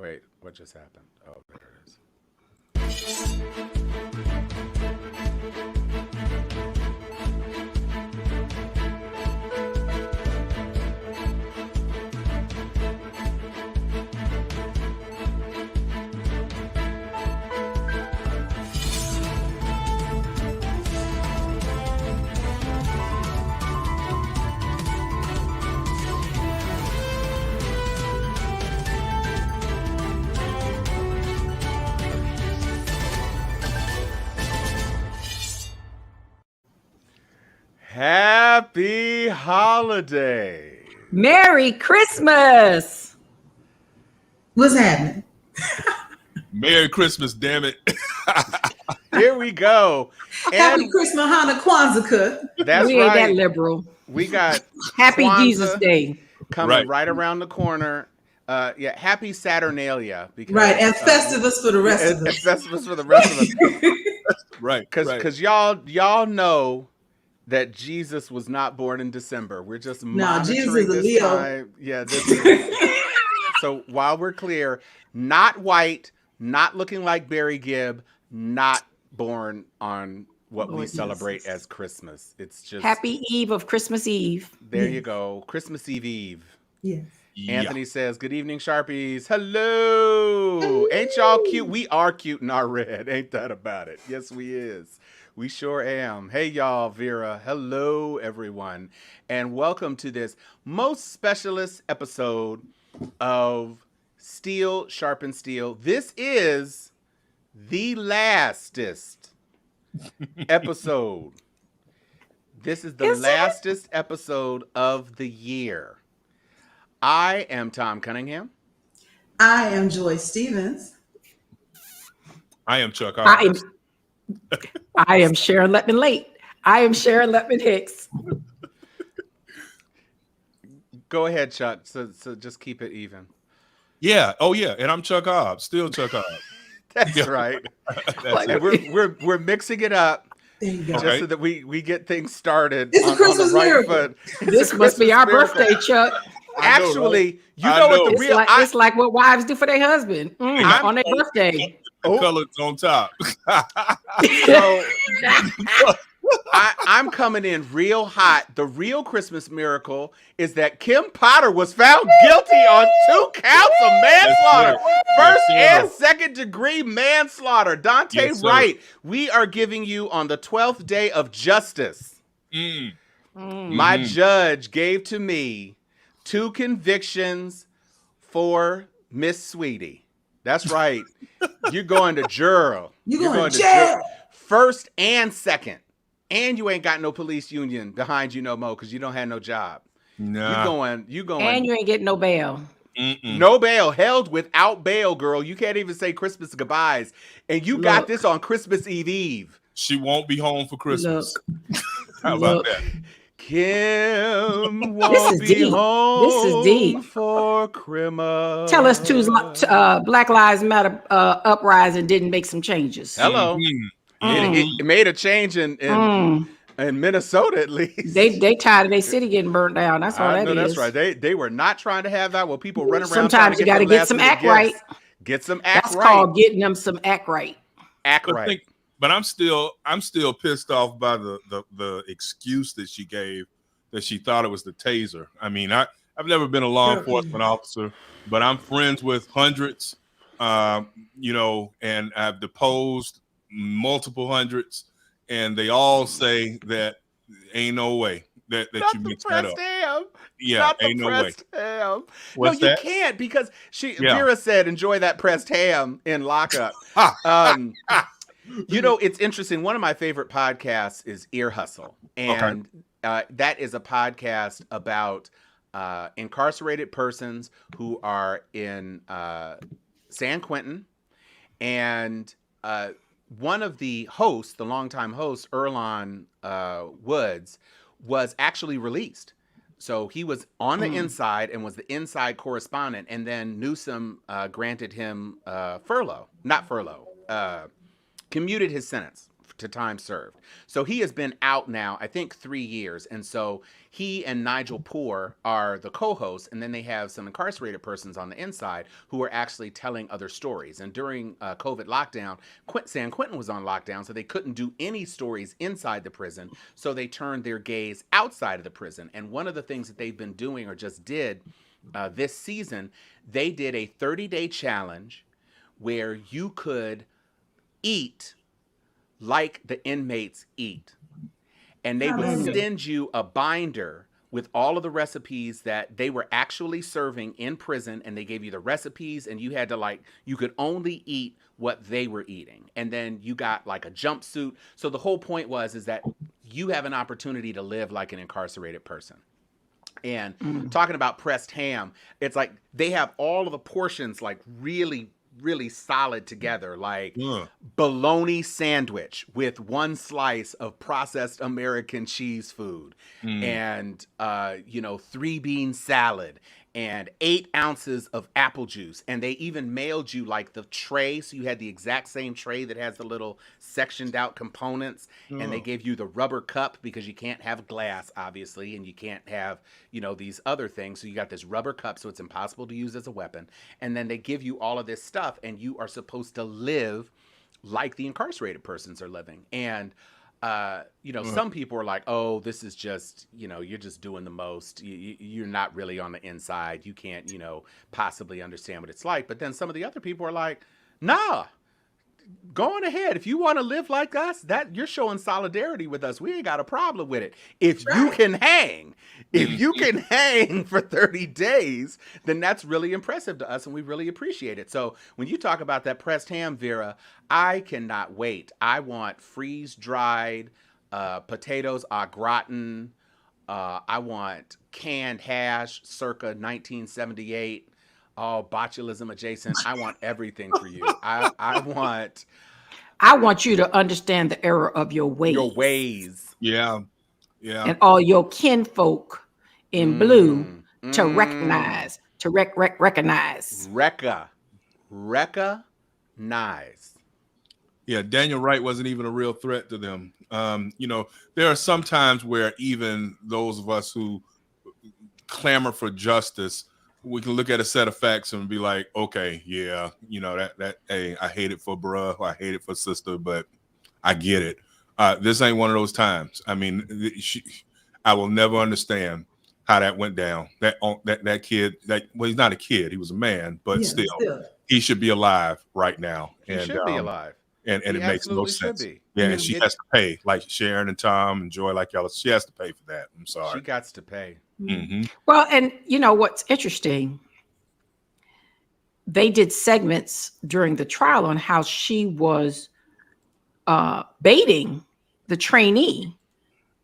Wait, what just happened? Oh, there it is. Happy holiday. Merry Christmas. What's happening? Merry Christmas, damn it. Here we go. Happy Christmas, Hana Kwanzaa. That's we ain't right. that liberal. We got Happy Kwanzaa Jesus Day coming right around the corner. Happy Saturnalia. Because, right, and Festivus for the rest of us. And Festivus for the rest of us. Right. Because y'all know that Jesus was not born in December. We're just monitoring Jesus this time. Yeah. So while we're clear, not white, not looking like Barry Gibb, not born on what we celebrate as Christmas. It's just Happy Eve of Christmas Eve. There you go. Christmas Eve. Yes. Anthony says, good evening, Sharpies. Hello. Ain't y'all cute? We are cute in our red. Ain't that about it? Yes, we is. We sure am. Hey, y'all, Vera. Hello, everyone. And welcome to this most specialist episode of Steel Sharpen Steel. This is the lastest episode. This is the lastest episode of the year. I am Tom Cunningham. I am Joy Stevens. I am Chuck Hobbs. I am Sharon Letman Late. I am Sharon Letman Hicks. Go ahead, Chuck. So just keep it even. Yeah. Oh yeah. And I'm Chuck Hobbs. Still Chuck Hobbs. That's right. We're mixing it up. There you go. Just so that we get things started. It's a Christmas miracle. This must be our birthday, Chuck. Actually, you know what the real it's like what wives do for their husband on their birthday. The colors on top. So I'm coming in real hot. The real Christmas miracle is that Kim Potter was found guilty on 2 counts of manslaughter. First and second degree manslaughter. Dante Wright, we are giving you on the 12th day of justice. My judge gave to me 2 convictions for Miss Sweetie. That's right. You're going to jail. You're going to jail. First and second. And you ain't got no police union behind you no more because you don't have no job. No. You going. And you ain't getting no bail. No bail. Held without bail, girl. You can't even say Christmas goodbyes. And you got this on Christmas Eve. She won't be home for Christmas. How about that? Kim won't be home for Crimmuh. Tell us Black Lives Matter uprising didn't make some changes. Hello. It made a change in Minnesota, at least. They tired of their city getting burnt down. That's all that is. That's right. They were not trying to have that. Well, people run around. Sometimes you got to get some act right. Get some act right. That's called getting them some act right. Act right. But I'm still pissed off by the excuse that she gave, that she thought it was the taser. I mean, I've never been a law enforcement officer, but I'm friends with hundreds, and I've deposed multiple hundreds, and they all say that ain't no way that you mix that up. Yeah, ain't no way. Ham. No, you can't, because Vera said enjoy that pressed ham in lockup. It's interesting. One of my favorite podcasts is Ear Hustle. And that is a podcast about incarcerated persons who are in San Quentin. And one of the hosts, the longtime host, Earlonne Woods, was actually released. So he was on the inside and was the inside correspondent. And then Newsom granted him commuted his sentence to time served. So he has been out now, I think 3 years. And so he and Nigel Poor are the co-hosts, and then they have some incarcerated persons on the inside who are actually telling other stories. And during COVID lockdown, San Quentin was on lockdown, so they couldn't do any stories inside the prison. So they turned their gaze outside of the prison. And one of the things that they've been doing or just did this season, they did a 30-day challenge where you could eat like the inmates eat. And they would send you a binder with all of the recipes that they were actually serving in prison, and they gave you the recipes, and you had to you could only eat what they were eating. And then you got like a jumpsuit. So the whole point is that you have an opportunity to live like an incarcerated person. And talking about pressed ham, it's like they have all of the portions like really solid together, like bologna sandwich with 1 slice of processed American cheese food, and 3-bean salad, and 8 ounces of apple juice. And they even mailed you like the tray, so you had the exact same tray that has the little sectioned out components. And they gave you the rubber cup because you can't have glass, obviously, and you can't have these other things. So you got this rubber cup, so it's impossible to use as a weapon. And then they give you all of this stuff, and you are supposed to live like the incarcerated persons are living. And some people are like, oh, this is just, you're just doing the most. You're not really on the inside. You can't, possibly understand what it's like. But then some of the other people are like, nah, go on ahead. If you want to live like us, that you're showing solidarity with us. We ain't got a problem with it. If you can hang for 30 days, then that's really impressive to us, and we really appreciate it. So when you talk about that pressed ham, Vera, I cannot wait. I want freeze-dried potatoes au gratin. I want canned hash circa 1978. All botulism adjacent. I want everything for you. I want you to understand the error of your ways. Your ways. Yeah. And all your kinfolk in blue to recognize. Recognize. Yeah, Daniel Wright wasn't even a real threat to them. There are some times where even those of us who clamor for justice, we can look at a set of facts and be like, okay, yeah, hey, I hate it for bruh, or I hate it for sister, but I get it. This ain't one of those times. I mean, I will never understand how that went down. That kid, he's not a kid, he was a man, but still, he should be alive right now. He should be alive. And it makes no sense. Yeah, and she has to pay, like Sharon and Tom and Joy, like y'all. She has to pay for that. I'm sorry. She got to pay. Mm-hmm. Well, and what's interesting, they did segments during the trial on how she was baiting the trainee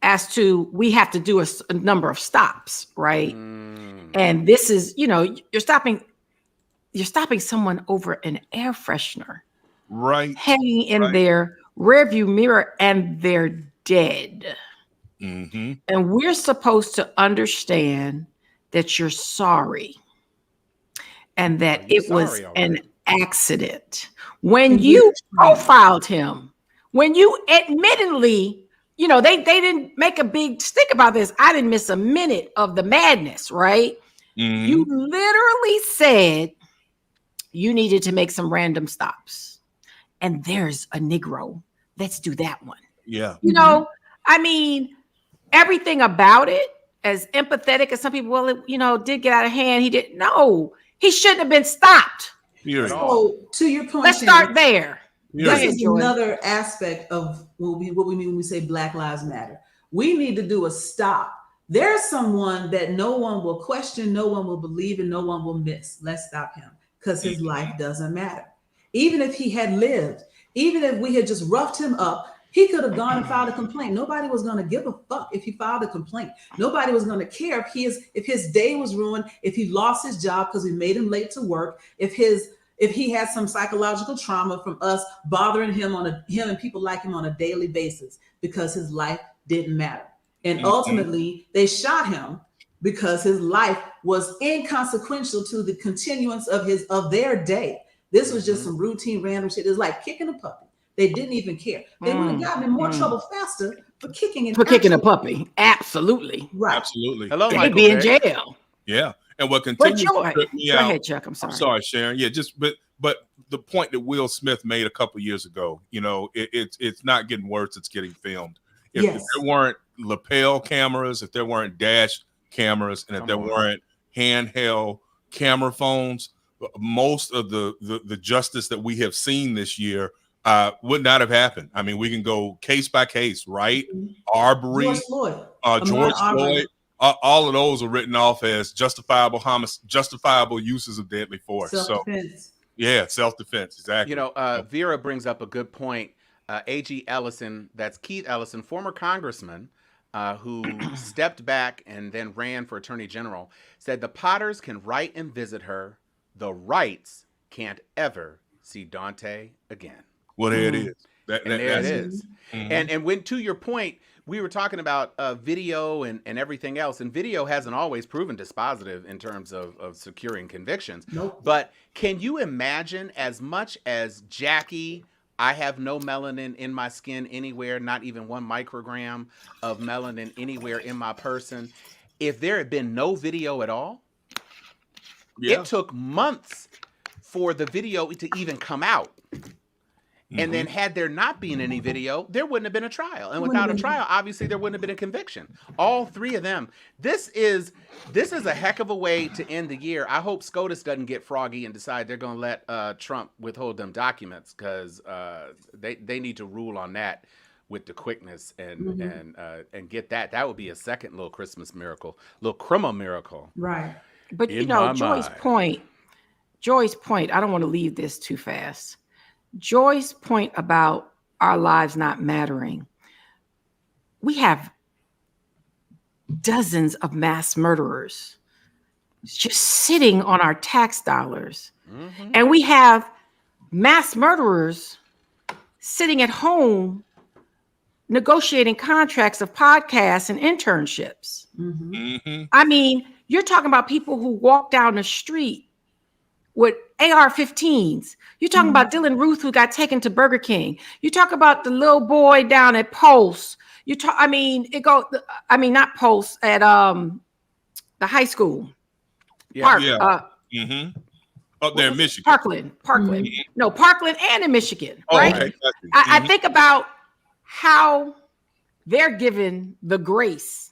as to, we have to do a number of stops, right? And this is, you're stopping someone over an air freshener. Right. Hanging in their rearview mirror, and they're dead. Mm-hmm. And we're supposed to understand that you're sorry and that it was an accident. When you profiled him, when you admittedly, they didn't make a big stick about this. I didn't miss a minute of the madness, right? Mm-hmm. You literally said you needed to make some random stops. And there's a Negro. Let's do that one. Yeah. I mean, everything about it, as empathetic as some people, did get out of hand. He didn't. No, he shouldn't have been stopped. So, to your point, let's start there. This is another aspect of what we mean when we say Black Lives Matter. We need to do a stop. There's someone that no one will question, no one will believe, and no one will miss. Let's stop him, because his life doesn't matter. Even if he had lived, even if we had just roughed him up, he could have gone and filed a complaint. Nobody was going to give a fuck if he filed a complaint. Nobody was going to care if his day was ruined, if he lost his job because we made him late to work, if he had some psychological trauma from us bothering him and people like him on a daily basis, because his life didn't matter. And ultimately, they shot him because his life was inconsequential to the continuance of their day. This was just some routine random shit. It's like kicking a puppy. They didn't even care. They would have gotten in more trouble faster for kicking a puppy. Absolutely. Right. Absolutely. Hello, They'd Michael be in J. jail. Yeah. And what continues to trip me Go out. ahead, Chuck. I'm sorry. I'm sorry, Sharon. Yeah, but the point that Will Smith made a couple years ago, it's not getting worse, it's getting filmed. If there weren't lapel cameras, if there weren't dash cameras, and if there weren't handheld camera phones, most of the justice that we have seen this year would not have happened. I mean, we can go case by case, right? Arbery, George Floyd, all of those are written off as justifiable uses of deadly force. Self-defense. So, yeah, self-defense, exactly. Vera brings up a good point. A.G. Ellison, that's Keith Ellison, former congressman, who stepped back and then ran for attorney general, said the Potters can write and visit her. The Wrights can't ever see Dante again. Well, there it is. There it is. And when, to your point, we were talking about video and everything else, and video hasn't always proven dispositive in terms of securing convictions. Nope. But can you imagine, as much as Jackie, I have no melanin in my skin anywhere, not even 1 microgram of melanin anywhere in my person, if there had been no video at all, it took months for the video to even come out. And then had there not been any video, there wouldn't have been a trial. And without a trial, obviously there wouldn't have been a conviction. All 3 of them. This is a heck of a way to end the year. I hope SCOTUS doesn't get froggy and decide they're going to let Trump withhold them documents, because they need to rule on that with the quickness and get that. That would be a second little Christmas miracle, little Crimmuh miracle. Right. But Joy's point, I don't want to leave this too fast. Joy's point about our lives not mattering. We have dozens of mass murderers just sitting on our tax dollars. And we have mass murderers sitting at home negotiating contracts of podcasts and internships. I mean, you're talking about people who walk down the street with AR-15s. You're talking about Dylan Ruth, who got taken to Burger King. You talk about the little boy down at Pulse. Not Pulse, at the high school. Park. Up there in Michigan. Parkland. No, Parkland and in Michigan. Right? Okay. I think about how they're given the grace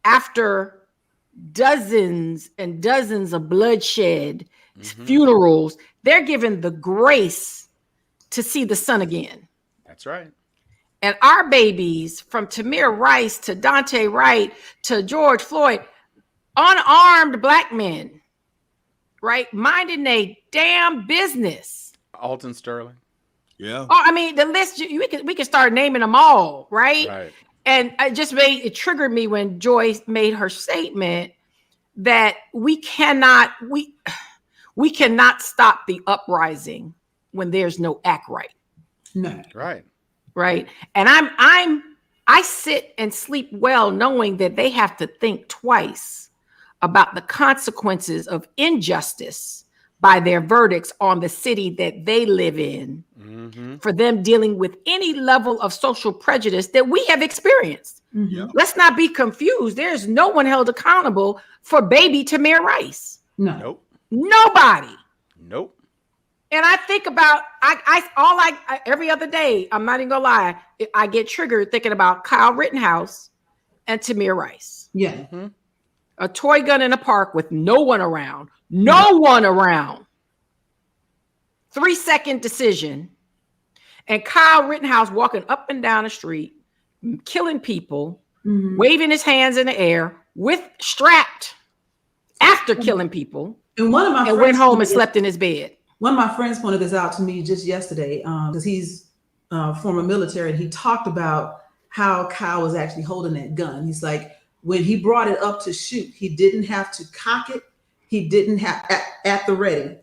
after dozens and dozens of bloodshed, funerals. They're given the grace to see the sun again. That's right. And our babies, from Tamir Rice to Dante Wright to George Floyd, unarmed Black men, right, minding their damn business. Alton Sterling. Yeah. Oh, I mean, the list, we can start naming them all, right? Right. And it triggered me when Joy made her statement that we cannot stop the uprising when there's no act right. No. Right. Right. And I sit and sleep well knowing that they have to think twice about the consequences of injustice by their verdicts on the city that they live in, for them dealing with any level of social prejudice that we have experienced. Let's not be confused. There's no one held accountable for baby Tamir Rice. No. Nope. Nobody. Nope. And I think about every other day, I'm not even gonna lie, I get triggered thinking about Kyle Rittenhouse and Tamir Rice. Yeah. A toy gun in a park with no one around. No one around. 3-second decision. And Kyle Rittenhouse walking up and down the street, killing people, waving his hands in the air, strapped after killing people. And one of my friends went home and slept in his bed. One of my friends pointed this out to me just yesterday, because he's former military, and he talked about how Kyle was actually holding that gun. He's like, when he brought it up to shoot, he didn't have to cock it. He didn't have at the ready,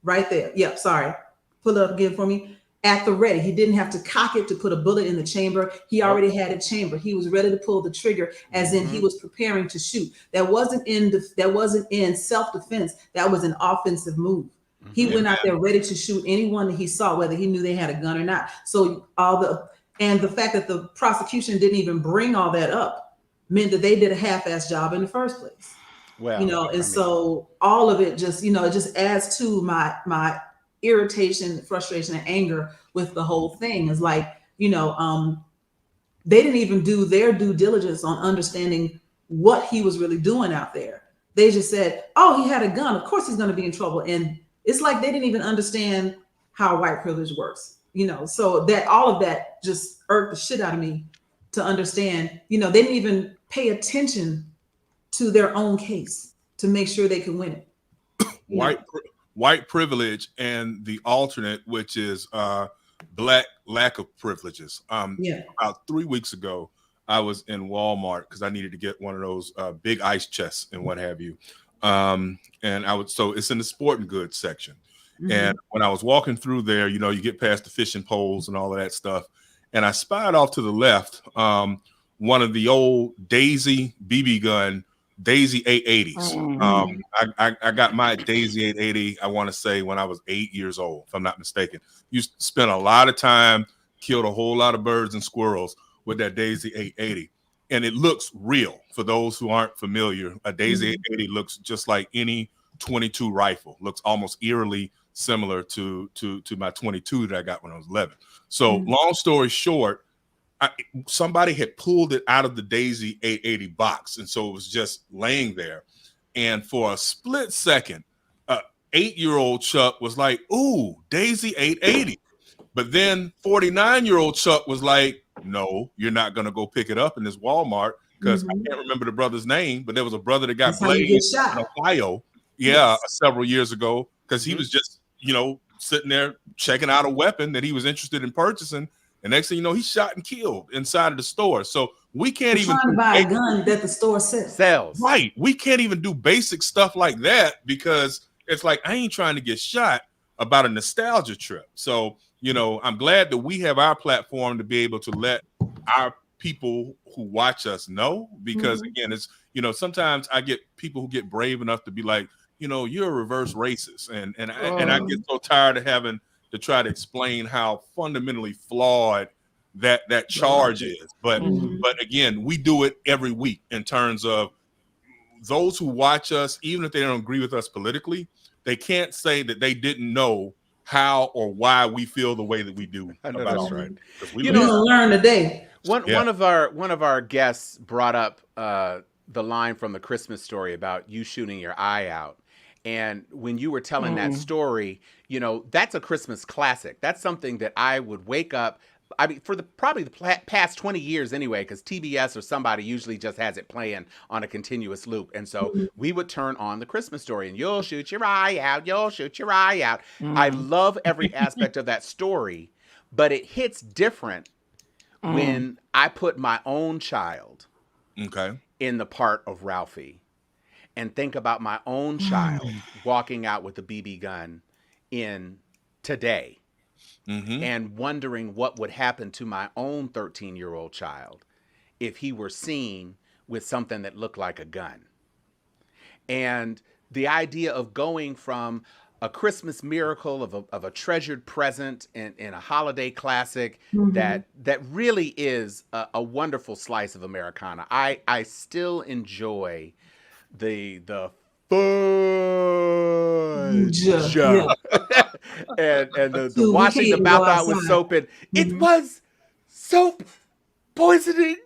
right there. Yep, sorry. Pull it up again for me. At the ready. He didn't have to cock it to put a bullet in the chamber. He already had a chamber. He was ready to pull the trigger, as in he was preparing to shoot. That wasn't in self-defense. That was an offensive move. He went out there ready to shoot anyone that he saw, whether he knew they had a gun or not. So the fact that the prosecution didn't even bring all that up meant that they did a half-ass job in the first place. Well, so all of it just, it just adds to my irritation, frustration, and anger with the whole thing. Is like, they didn't even do their due diligence on understanding what he was really doing out there. They just said, oh, he had a gun, of course he's going to be in trouble. And it's like they didn't even understand how white privilege works, so that all of that just irked the shit out of me to understand, they didn't even pay attention to their own case to make sure they could win it. White privilege and the alternate, which is black lack of privileges. About 3 weeks ago, I was in Walmart because I needed to get one of those big ice chests and what have you. So it's in the sporting goods section. And when I was walking through there, you get past the fishing poles and all of that stuff. And I spied off to the left one of the old Daisy BB gun, Daisy 880s. I got my Daisy 880, I want to say, when I was 8 years old, if I'm not mistaken. You spent a lot of time, killed a whole lot of birds and squirrels with that Daisy 880. And it looks real. For those who aren't familiar, a Daisy 880 looks just like any 22 rifle. Looks almost eerily similar to my 22 that I got when I was 11. So long story short, somebody had pulled it out of the Daisy 880 box. And so it was just laying there. And for a split second, 8-year-old Chuck was like, ooh, Daisy 880. But then 49-year-old Chuck was like, no, you're not going to go pick it up in this Walmart, because I can't remember the brother's name, but there was a brother that got blazed in Ohio, several years ago, because he was just, sitting there checking out a weapon that he was interested in purchasing. And next thing you know, he's shot and killed inside of the store. So we can't even buy a gun that the store sells. Right. We can't even do basic stuff like that, because it's like, I ain't trying to get shot about a nostalgia trip. So, I'm glad that we have our platform to be able to let our people who watch us know, because again, it's, sometimes I get people who get brave enough to be like, you're a reverse racist. And I get so tired of having to try to explain how fundamentally flawed that charge is. But again, we do it every week in terms of those who watch us, even if they don't agree with us politically, they can't say that they didn't know how or why we feel the way that we do. I know that's right. We learn today. One of our guests brought up the line from the Christmas Story about you shooting your eye out. And when you were telling that story, that's a Christmas classic. That's something that I would wake up, for probably the past 20 years anyway, because TBS or somebody usually just has it playing on a continuous loop. And so we would turn on the Christmas Story and you'll shoot your eye out, you'll shoot your eye out. I love every aspect of that story, but it hits different when I put my own child in the part of Ralphie and think about my own child walking out with a BB gun in today. And wondering what would happen to my own 13-year-old child if he were seen with something that looked like a gun. And the idea of going from a Christmas miracle of a treasured present in a holiday classic that really is a wonderful slice of Americana. I still enjoy the fudge. and the washing the mouth out with soap, and it was soap poisoning.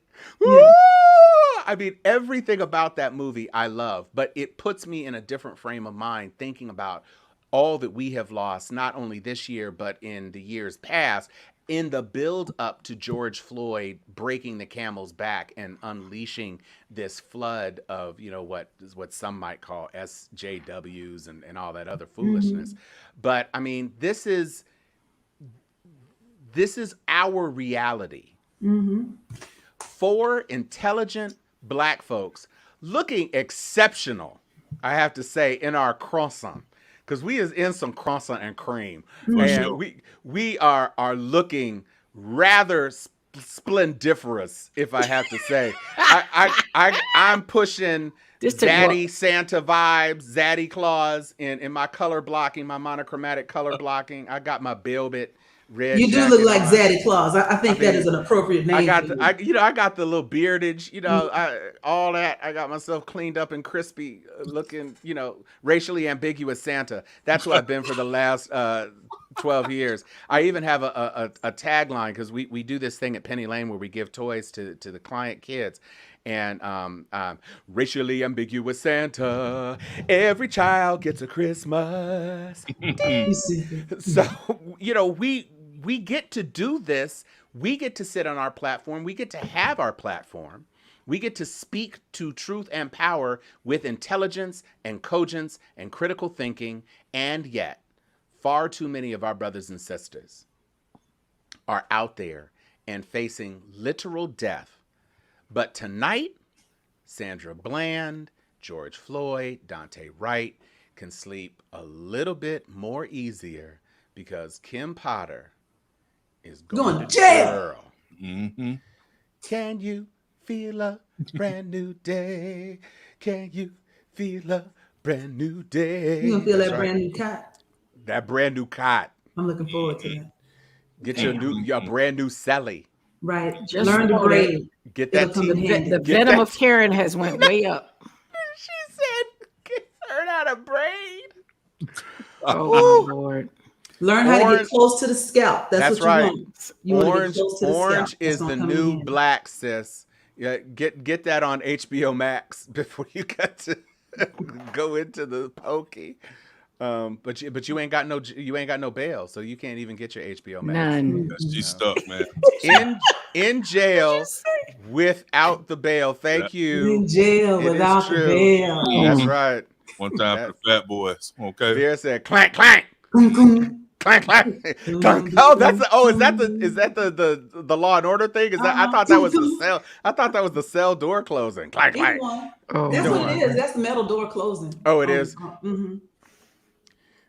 I mean, everything about that movie I love, but it puts me in a different frame of mind thinking about all that we have lost, not only this year, but in the years past, in the build up to George Floyd breaking the camel's back and unleashing this flood of, what some might call SJWs and all that other foolishness. But I mean, this is our reality. 4 intelligent Black folks looking exceptional, I have to say, in our croissant. Because we is in some croissant and cream. We are looking rather splendiferous, if I have to say. I'm pushing Zaddy Santa vibes, Zaddy Claus in my color blocking, my monochromatic color blocking. I got my velvet red. You do look like Zaddy Claus. I think that is an appropriate name. I got the little beardage, all that. I got myself cleaned up and crispy looking, racially ambiguous Santa. That's what I've been for the last 12 years. I even have a tagline because we do this thing at Penny Lane where we give toys to the client kids. And racially ambiguous Santa, every child gets a Christmas. So, we get to do this. We get to sit on our platform. We get to have our platform. We get to speak to truth and power with intelligence and cogence and critical thinking. And yet, far too many of our brothers and sisters are out there and facing literal death. But tonight, Sandra Bland, George Floyd, Dante Wright can sleep a little bit more easier because Kim Potter is going to jail. Mm-hmm. Can you feel a brand new day? Can you feel a brand new day? You gonna feel that brand new cot? That brand new cot. I'm looking forward to that. Get your brand new celly. Right. Just learn to braid. Get that the venom of Karen has went way up. She said, learn how to braid. Oh, my Lord. Learn how to get close to the scalp. That's what right. You want. Orange is the new black, sis. Yeah, get that on HBO Max before you got to go into the pokey. But you ain't got no bail, so you can't even get your HBO Max. None. She's stuck, man. In jail without the bail. Thank you. In jail without the bail. That's right. One time for the fat boys. Okay. Vera said clank clank. Clank clank. Is that the Law and Order thing? I thought that was the cell. I thought that was the cell door closing. Clank clank. That's what it is. That's the metal door closing. Oh, it is. Mm-hmm.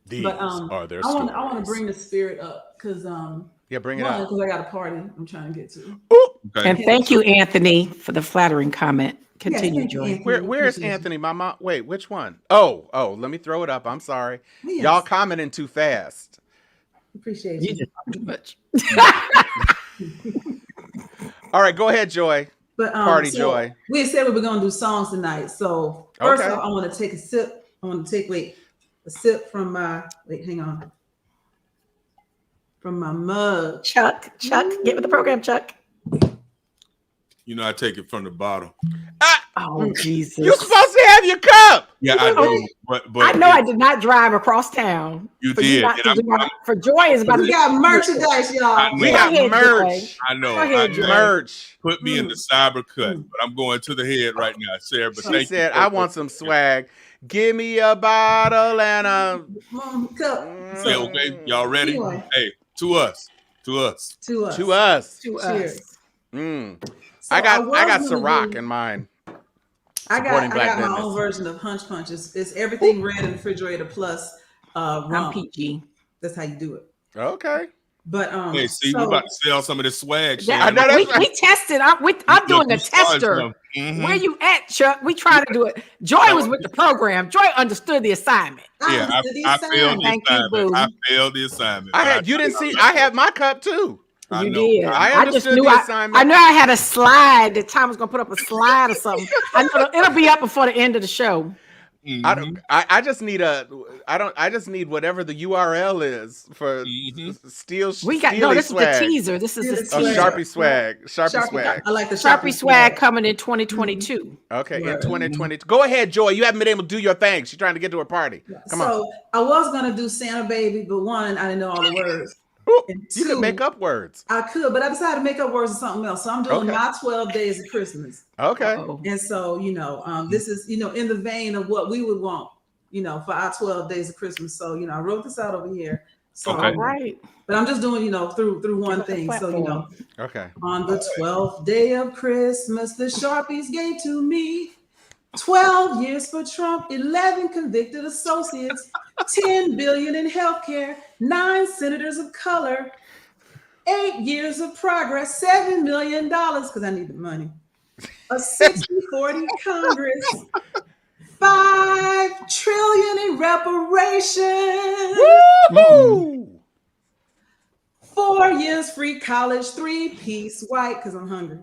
These are their stories. I want to bring the spirit up because bring it up. Because I got a party I'm trying to get to. Okay. And thank you, Anthony, for the flattering comment. Continue, Joy. Where's Anthony? My mom. Wait, which one? Oh, let me throw it up. I'm sorry. Yes. Y'all commenting too fast. Appreciate you. You just talk too much. All right, go ahead, Joy. But Joy. We said we were gonna do songs tonight. So first off, I want to take a sip. A sip from my from my mug. Chuck, get with the program, Chuck. I take it from the bottle. Oh, Jesus. You're supposed to have your cup. Yeah, I do. But I know I did not drive across town. You did. For Joy is about we got merchandise, y'all. We got merch. I know. Merch. Put me in the cyber cut, but I'm going to the head right now, Sarah. But she said, I want some swag. Give me a bottle and a cup. Okay, y'all ready? Hey, to us. Cheers. So I got Ciroc in mine. I got my own version of Hunch Punch. It's everything red in the refrigerator plus rum. I'm PG. That's how you do it. Okay. But hey, see, we're about to sell some of this swag. Yeah, I know we tested. I'm doing a tester. Mm-hmm. Where you at, Chuck? We tried to do it. Joy was with the program. Joy understood the assignment. I failed the assignment. You didn't see. I had my cup too. You did. I understood the assignment. I know I had a slide that Tom was gonna put up a slide or something. I know it'll be up before the end of the show. Mm-hmm. I just need whatever the URL is for Steel. We got this swag. Is the teaser. This is the Sharpie swag. Sharpie swag. I like the Sharpie swag coming in 2022. Okay, in 2020. Go ahead, Joy. You haven't been able to do your thing. She's trying to get to her party. Come on. So I was gonna do Santa Baby, but one, I didn't know all the words. You could make up words. I could, but I decided to make up words of something else. So I'm doing my 12 days of Christmas. Okay. And so, this is, in the vein of what we would want, for our 12 days of Christmas. So, I wrote this out over here. So, all right. But I'm just doing, through one thing. So, okay. On the 12th day of Christmas, the Sharpies gave to me 12 years for Trump, 11 convicted associates, 10 billion in healthcare, 9 senators of color, 8 years of progress, $7 million, because I need the money. A 60-40 Congress, $5 trillion in reparations. Woo-hoo! 4 years free college, 3-piece white, because I'm hungry.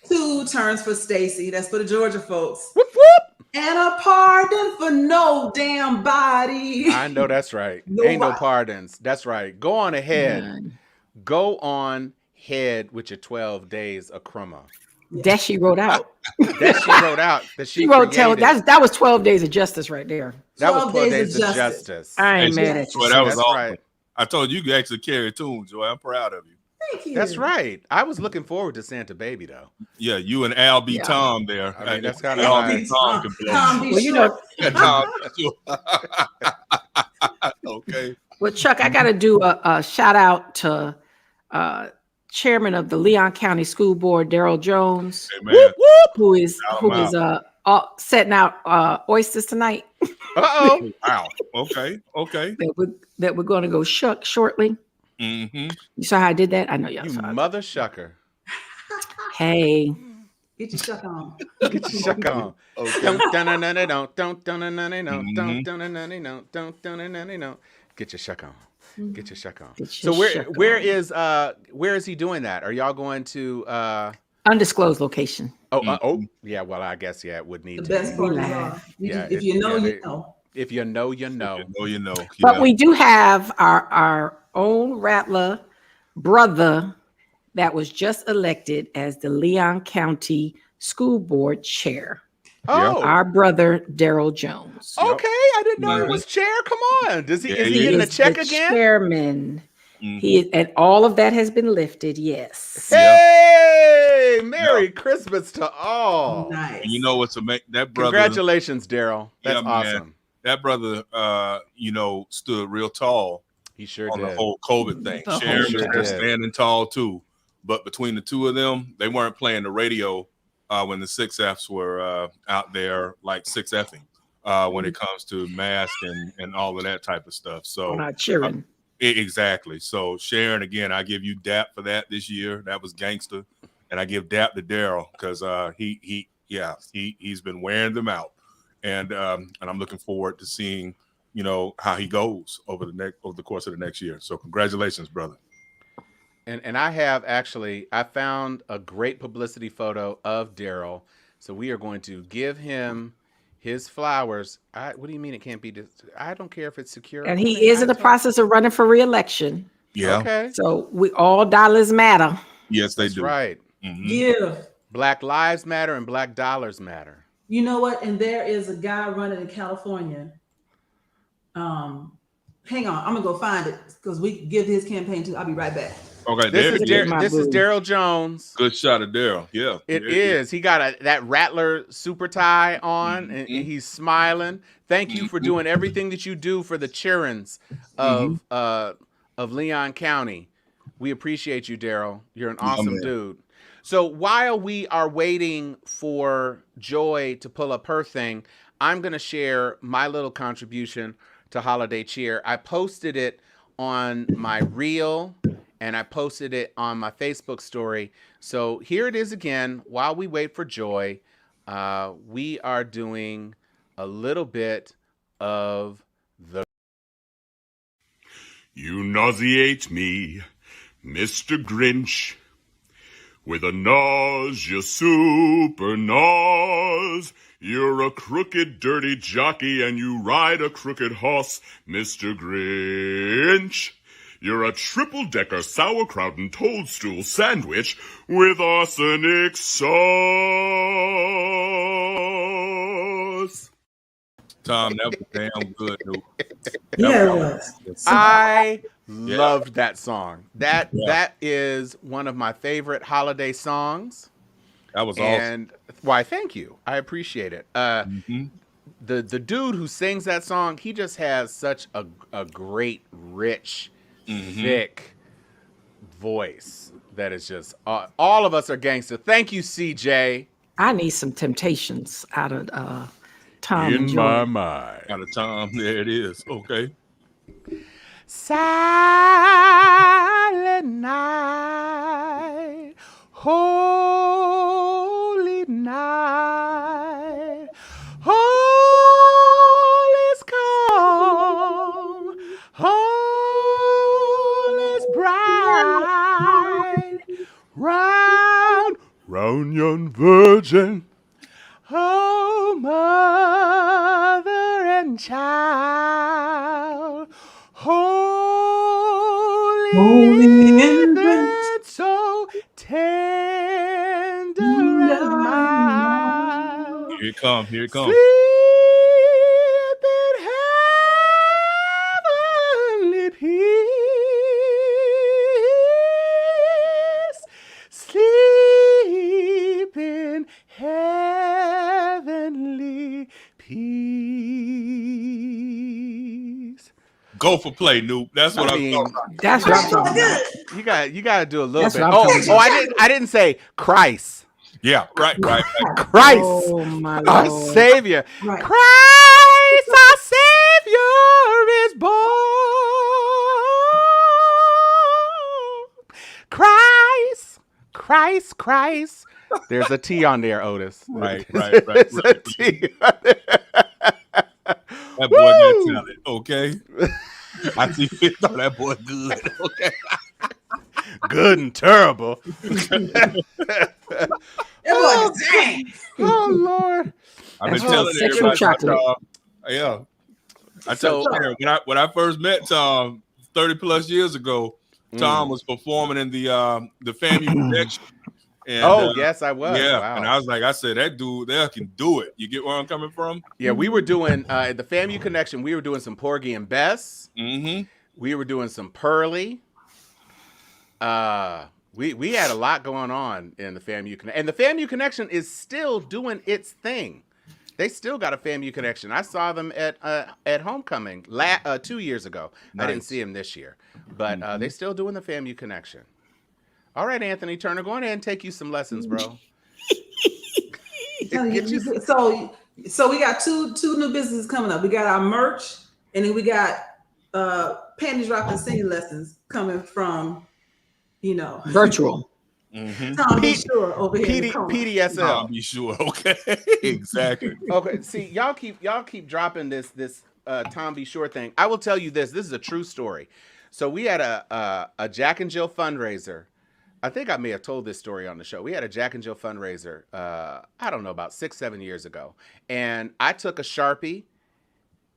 2 terms for Stacey, that's for the Georgia folks. Whoop, whoop. And a pardon for no damn body. I know that's right. Ain't no pardons. That's right. Go on ahead. None. Go on ahead with your 12 days of Crimmuh. That she wrote out. That she wrote out. That She wrote that was 12 days of justice right there. That was 12 days of justice. I ain't mad at you. Well, that was That's awesome. right. I told you could actually carry a tune, Joy. I'm proud of you. Thank you. That's right. I was looking forward to Santa Baby though. Yeah, you and Al B. Yeah. Tom there. I mean, that's kind of Al my- B. Tom can blow. Tom B. Well, you know, Yeah, Tom. Okay. well, Chuck, I got to do a shout out to Chairman of the Leon County School Board, Daryl Jones, Hey, man. who is Shout setting out oysters tonight. Uh-oh. Wow. Okay. Okay. that we're going to go shuck shortly. Mm-hmm. You saw how I did that? I know y'all You saw it. mother shucker. Hey, Get your shuck on. Get your shuck on. Okay. Get your shuck on. Get your shuck on. Get So your shuck where on. is he doing that? Are y'all going to undisclosed location. yeah, well I guess it would need The to best be. part Relax. is Yeah, if you know, yeah, you know. If you know, you know. You know. But Yeah. we do have our own Rattler brother that was just elected as the Leon County School Board Chair. Oh, Our brother Daryl Jones. okay. I didn't know it was chair. Come on. Is he getting a is check the again? Chairman. Mhm. He is, and all of that has been lifted. Yes. Hey, Merry Christmas to all. Nice. And you know what's amazing? That brother. Congratulations, Daryl. That's Yeah, man. awesome. That brother, stood real tall He sure on did. the whole COVID thing. The Sharon whole was shit there did. standing tall too. But between the two of them, they weren't playing the radio when the 6Fs were out there, like 6Fing when it comes to mask and all of that type of stuff. So We're not cheering. exactly. So Sharon, again, I give you dap for that this year. That was gangster. And I give dap to Daryl because he's been wearing them out. And I'm looking forward to seeing, how he goes over the course of the next year. So congratulations, brother. And I found a great publicity photo of Daryl. So we are going to give him his flowers. What do you mean it can't be? I don't care if it's secure. And he is in the process of running for re-election. Yeah. Okay. So we all dollars matter. Yes, they That's do. right. Mhm. Give. Black lives matter and black dollars matter. You know what? And there is a guy running in California. Hang on, I'm gonna go find it because we give his campaign too. I'll be right back. Okay, This there is Daryl Jones. good shot of Daryl. Yeah, It there is. He got that Rattler super tie on, and Mhm. he's smiling. Thank you for doing everything that you do for the childrens of Leon County. We appreciate you, Daryl. You're an awesome man. dude. So while we are waiting for Joy to pull up her thing, I'm gonna share my little contribution to Holiday Cheer. I posted it on my reel and I posted it on my Facebook story. So here it is again. While we wait for Joy, we are doing a little bit of the. You nauseate me, Mr. Grinch, with a nausea super nose. You're a crooked, dirty jockey, and you ride a crooked horse, Mr. Grinch. You're a triple-decker sauerkraut and toadstool sandwich with arsenic sauce. Tom, that was damn good, dude. Yeah, it was. I loved that song. Yeah. That is one of my favorite holiday songs. That was awesome. And why, thank you. I appreciate it. Mhm. The dude who sings that song, he just has such a great, rich, thick voice that is just all of us are gangster. Thank you, CJ. I need some Temptations out of Tom. In and my Joy. mind. Out of Tom, there it is. Okay. Silent night. round young virgin. Oh, mother and child, holy infant, so tender and mild. Here it comes. Here it comes. Sleep in heavenly peace. Sleep in heavenly peace. Go for play, Noob. That's what I'm talking about. That's what I'm talking about. You got to do a little That's bit. what I'm talking about. I didn't say Christ. Yeah, right. Christ, Oh, my our Lord. Savior. Right. Christ, our Savior is born. Christ. There's a T on there, Otis. Right. There's a T on there. That boy got talent. Okay. I see you thought that boy good. Okay. Good and terrible. Dang. Oh, Lord. I've been That's telling sexual everybody. chocolate. Yeah. I told Sharon, when I first met Tom 30 plus years ago, Tom was performing in the FAMU Connection. And, yes, I was. Yeah, Wow. and I said, that dude there can do it. You get where I'm coming from? Yeah, we were doing at the FAMU Connection. We were doing some Porgy and Bess. Mm-hmm. We were doing some Pearly. We had a lot going on in the FAMU Connection, and the FAMU Connection is still doing its thing. They still got a FAMU Connection. I saw them at Homecoming 2 years ago. Nice. I didn't see them this year, but they still doing the FAMU Connection. All right, Anthony Turner, go ahead and take you some lessons, bro. So we got two new businesses coming up. We got our merch, and then we got panties dropping singing lessons coming from, virtual. Mm-hmm. Tom Be Sure over here. PDSL. Tom Be Sure. Okay. Exactly. Okay. See, y'all keep dropping this Tom Be Sure thing. I will tell you this. This is a true story. So we had a Jack and Jill fundraiser. I think I may have told this story on the show. We had a Jack and Jill fundraiser, I don't know, about 6-7 years ago. And I took a Sharpie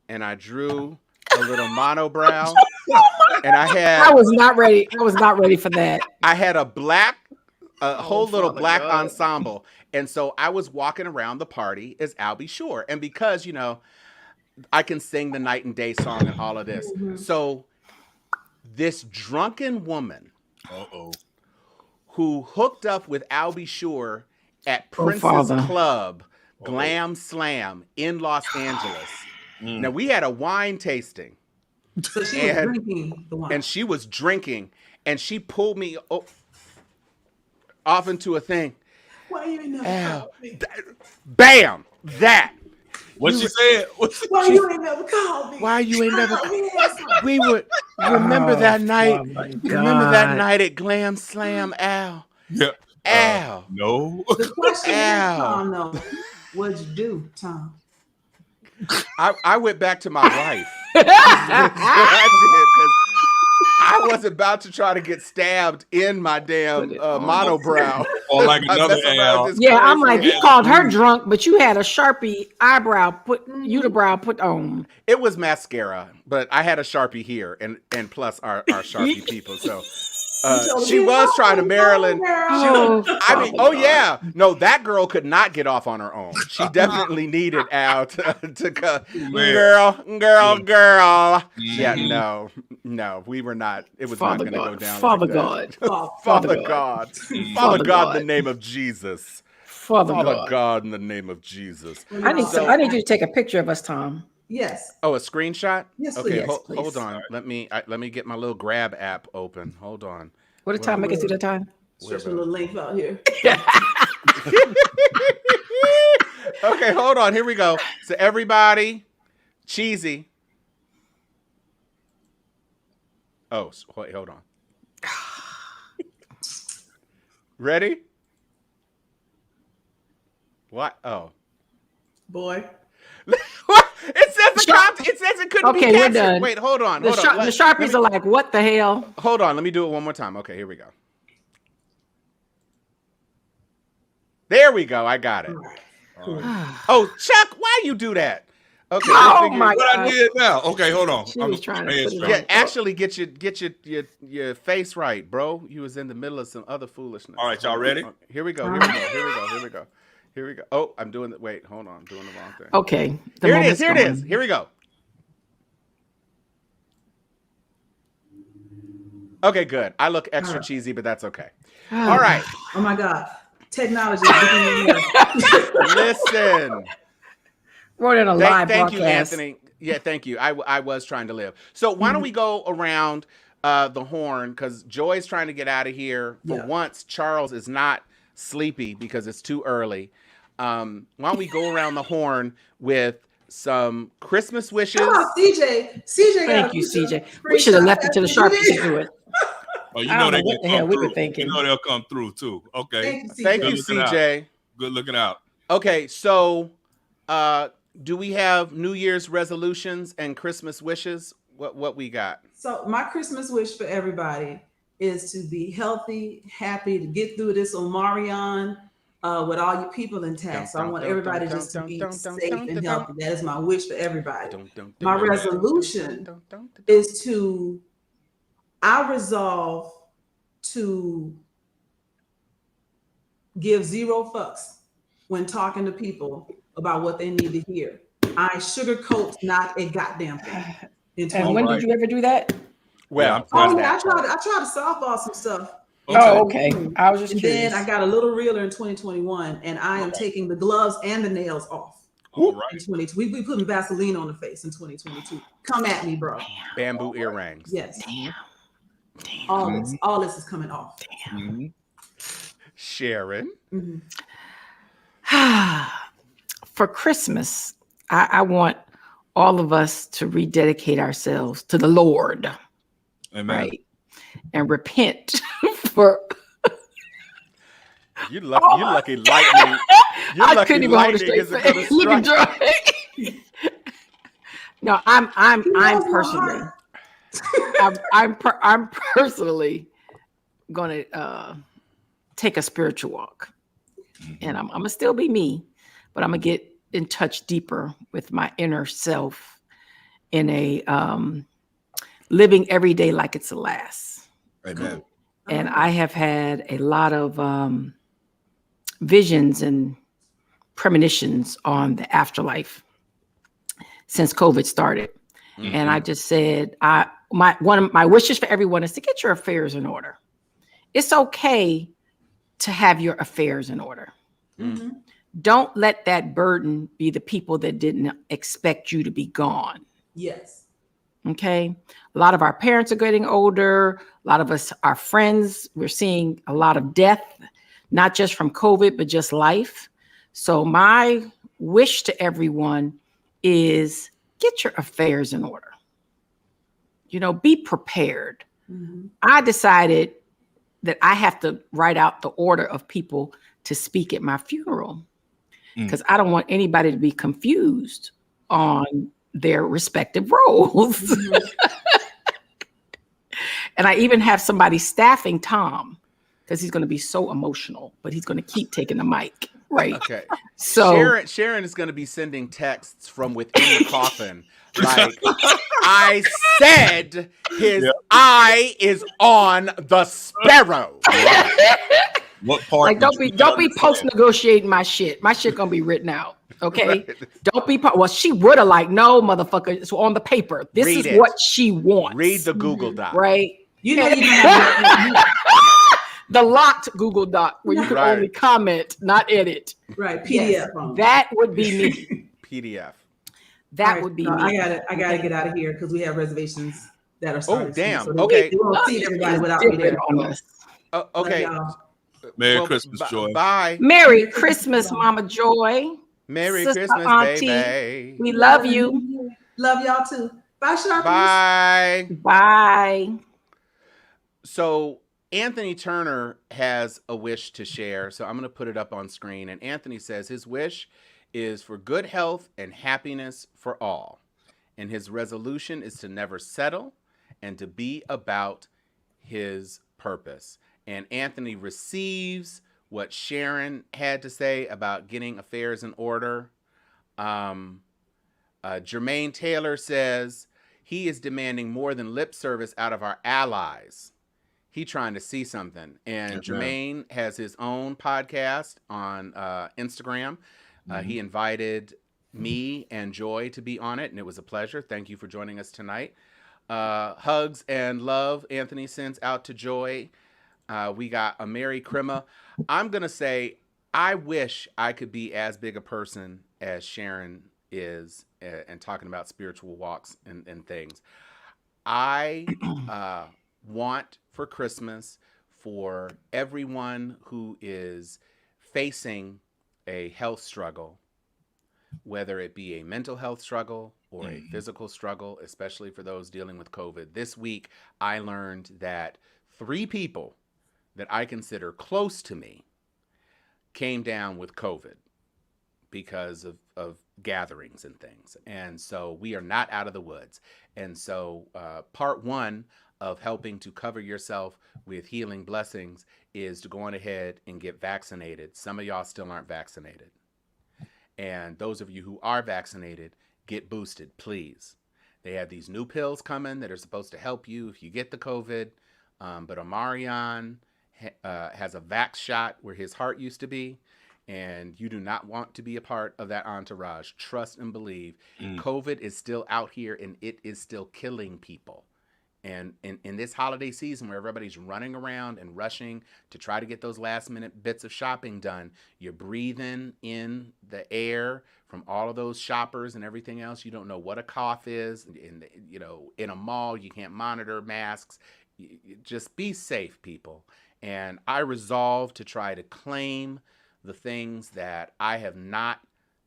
and I drew a little monobrow. And I was not ready. I was not ready for that. I had a whole little black ensemble. And so I was walking around the party as I'll Be Sure. And because, I can sing the night and day song and all of this. Mm-hmm. So this drunken woman who hooked up with I'll Be Sure at Princess Club, Glam Slam in Los Angeles. Now, we had a wine tasting. So she was drinking the wine. And she was drinking, and she pulled me off into a thing. Why you ain't never called me? Bam! That. What she said? Why you ain't never called me? Why you ain't never? We would remember that night. Remember that night at Glam Slam, Al. Yeah. Al. No. The question is, Tom, though, what'd you do, Tom? I went back to my wife. I did, because I was about to try to get stabbed in my damn monobrow. Or like another Al. Yeah, I'm like, you called her drunk, but you had a Sharpie unibrow put on. It was mascara, but I had a Sharpie here, and plus our Sharpie people. So she was trying to Marilyn. No, that girl could not get off on her own. She definitely needed Al to go, girl. Yeah, no, we were not. It was not going to go down. Father like God. Father God. Father God, in the name of Jesus. Father God, in the name of Jesus. I need you to take a picture of us, Tom. Yes. Oh, a screenshot? Yes, okay, please. Hold on. Let me get my little grab app open. Hold on. What did Tom make us do that time? Stretch a little length out here. Okay, hold on. Here we go. So everybody, cheesy. Oh, wait, hold on. Ready? What? Oh. Boy. It says it couldn't be captured. We're done. Wait, hold on. The Sharpies are like, what the hell? Hold on. Let me do it one more time. Okay, here we go. There we go. I got it. Oh, Chuck, why you do that? Okay. Oh my What I God. did now? Okay, hold on. She was trying to put it Yeah, on. actually get your face right, bro. You was in the middle of some other foolishness. All right, y'all ready? Here we go. Here we go. Here we go. Here we go. Here we go. Oh, I'm doing it. Wait, hold on. I'm doing the wrong thing. Okay. Here it is. Here it is. Here we go. Okay, good. I look extra cheesy, but that's okay. All right. Oh my God. Technology. Listen. We're in a live Thank you, broadcast. Anthony. Yeah, thank you. I was trying to live. So why don't we go around the horn, because Joy's trying to get out of here. For once, Charles is not sleepy because it's too early. Why don't we go around the horn with some Christmas wishes? Come on, CJ. CJ. Thank you, CJ. We should have left it to the Sharpies to do it. Oh, you I know don't know they what the gonna hell come we were through. thinking. You know they'll come through too. Okay. Thank you, CJ. Good looking out. Okay, so do we have New Year's resolutions and Christmas wishes? What we got? So my Christmas wish for everybody is to be healthy, happy, to get through this Omarion with all your people intact. So I want everybody just to be safe and healthy. That is my wish for everybody. My resolution is I resolve to give zero fucks when talking to people about what they need to hear. I sugarcoat not a goddamn thing. And when did you ever do that? Well, I tried to softball some stuff. Oh, okay. I was just and curious. then I got a little realer in 2021, and I am taking the gloves and the nails off. All right. In 2022, we putting Vaseline on the face in 2022. Come at me, bro. Bamboo earrings. Yes. Damn. All this is coming off. Damn. Sharon. For Christmas, I want all of us to rededicate ourselves to the Lord. Amen. Right? And repent for. You lucky lightning. I couldn't even hold a straight face. Look at Joy. No, I'm personally. I'm personally going to take a spiritual walk, and I'm gonna still be me, but I'm gonna get in touch deeper with my inner self in a living every day like it's the last. Amen. And I have had a lot of visions and premonitions on the afterlife since COVID started. And I just said, one of my wishes for everyone is to get your affairs in order. It's okay to have your affairs in order. Don't let that burden be the people that didn't expect you to be gone. Yes. Okay. A lot of our parents are getting older. A lot of us, our friends, we're seeing a lot of death, not just from COVID, but just life. So my wish to everyone is get your affairs in order. Be prepared. I decided that I have to write out the order of people to speak at my funeral because I don't want anybody to be confused on their respective roles. And I even have somebody staffing Tom because he's going to be so emotional, but he's going to keep taking the mic. Right. Okay. So Sharon is going to be sending texts from within the coffin. Like, I said his eye is on the sparrow. What part? like don't be post negotiating my shit. My shit gonna be written out. Okay. Right. Don't be well, she would have no, motherfucker. It's on the paper. This Read is it. what she wants. Read the Google Doc. Right. You know you have the locked Google Doc where you can only comment, not edit. right PDF. Yes, that would be me. PDF. That would be no, me. I gotta get out of here because we have reservations that are starting. damn. So they, Okay. They won't see everybody without me there. Okay. Merry Christmas, Joy. Bye. Merry Christmas, Mama Joy. Merry Sister Christmas, Auntie. baby. We love you. Love y'all too. Bye, Sharpies. Bye. Bye. So Anthony Turner has a wish to share. So I'm going to put it up on screen. And Anthony says his wish is for good health and happiness for all. And his resolution is to never settle and to be about his purpose. And Anthony receives what Sharon had to say about getting affairs in order. Jermaine Taylor says he is demanding more than lip service out of our allies. He trying to see something. And Jermaine has his own podcast on Instagram. He invited me and Joy to be on it, and it was a pleasure. Thank you for joining us tonight. Hugs and love, Anthony sends out to Joy. We got a Merry Crimmuh. I'm going to say, I wish I could be as big a person as Sharon is and talking about spiritual walks and things. I want for Christmas for everyone who is facing a health struggle, whether it be a mental health struggle or a physical struggle, especially for those dealing with COVID. This week, I learned that 3 people that I consider close to me came down with COVID because of gatherings and things. And so we are not out of the woods. And so part 1 of helping to cover yourself with healing blessings is to go on ahead and get vaccinated. Some of y'all still aren't vaccinated. And those of you who are vaccinated, get boosted, please. They have these new pills coming that are supposed to help you if you get the COVID. But Omarion has a VAX shot where his heart used to be. And you do not want to be a part of that entourage. Trust and believe. COVID is still out here and it is still killing people. And in this holiday season where everybody's running around and rushing to try to get those last minute bits of shopping done, you're breathing in the air from all of those shoppers and everything else. You don't know what a cough is. In a mall, you can't monitor masks. Just be safe, people. And I resolve to try to claim the things that I have not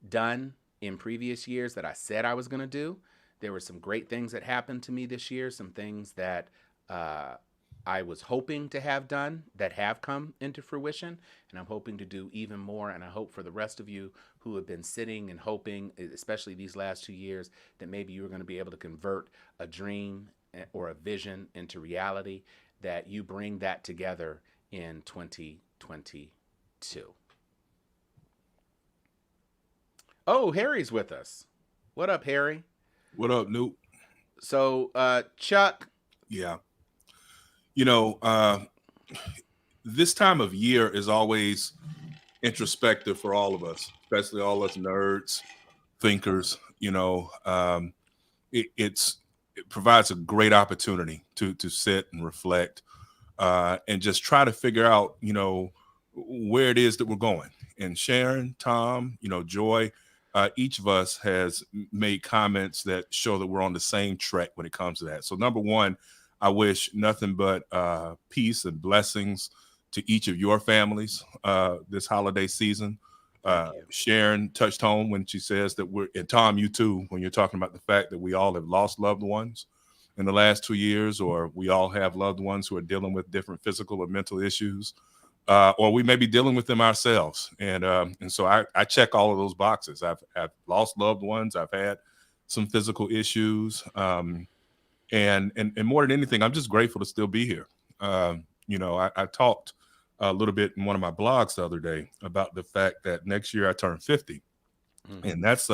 done in previous years that I said I was going to do. There were some great things that happened to me this year, some things that I was hoping to have done that have come into fruition, and I'm hoping to do even more. And I hope for the rest of you who have been sitting and hoping, especially these last 2 years, that maybe you're going to be able to convert a dream or a vision into reality, that you bring that together in 2022. Oh, Harry's with us. What up, Harry? What up, Newt? So, Chuck. Yeah. This time of year is always introspective for all of us, especially all us nerds, thinkers. It provides a great opportunity to sit and reflect and just try to figure out, where it is that we're going. And Sharon, Tom, Joy, each of us has made comments that show that we're on the same track when it comes to that. So number one, I wish nothing but peace and blessings to each of your families this holiday season. Sharon touched home when she says that and Tom, you too, when you're talking about the fact that we all have lost loved ones in the last 2 years, or we all have loved ones who are dealing with different physical or mental issues. Or we may be dealing with them ourselves. And so I check all of those boxes. I've lost loved ones. I've had some physical issues. And more than anything, I'm just grateful to still be here. I talked a little bit in one of my blogs the other day about the fact that next year I turn 50. And that's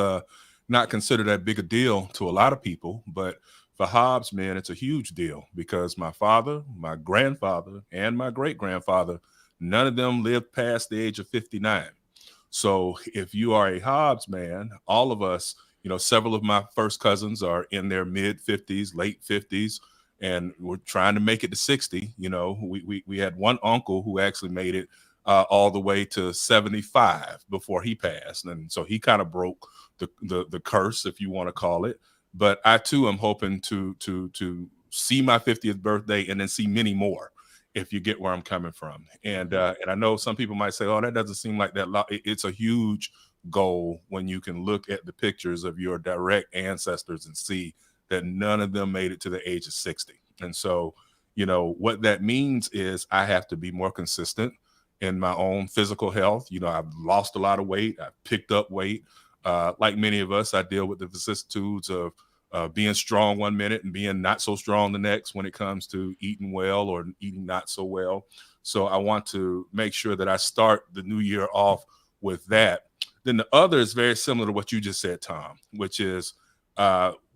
not considered that big a deal to a lot of people. But for Hobbs, man, it's a huge deal because my father, my grandfather, and my great-grandfather, none of them lived past the age of 59. So if you are a Hobbs man, all of us, several of my first cousins are in their mid 50s, late 50s, and we're trying to make it to 60. We had one uncle who actually made it all the way to 75 before he passed. And so he kind of broke the curse, if you want to call it. But I too am hoping to see my 50th birthday and then see many more, if you get where I'm coming from. And I know some people might say, oh, that doesn't seem like that lot. It's a huge goal when you can look at the pictures of your direct ancestors and see that none of them made it to the age of 60. And so, what that means is I have to be more consistent in my own physical health. I've lost a lot of weight. I've picked up weight. Like many of us, I deal with the vicissitudes of being strong one minute and being not so strong the next when it comes to eating well or eating not so well. So I want to make sure that I start the new year off with that. Then the other is very similar to what you just said, Tom, which is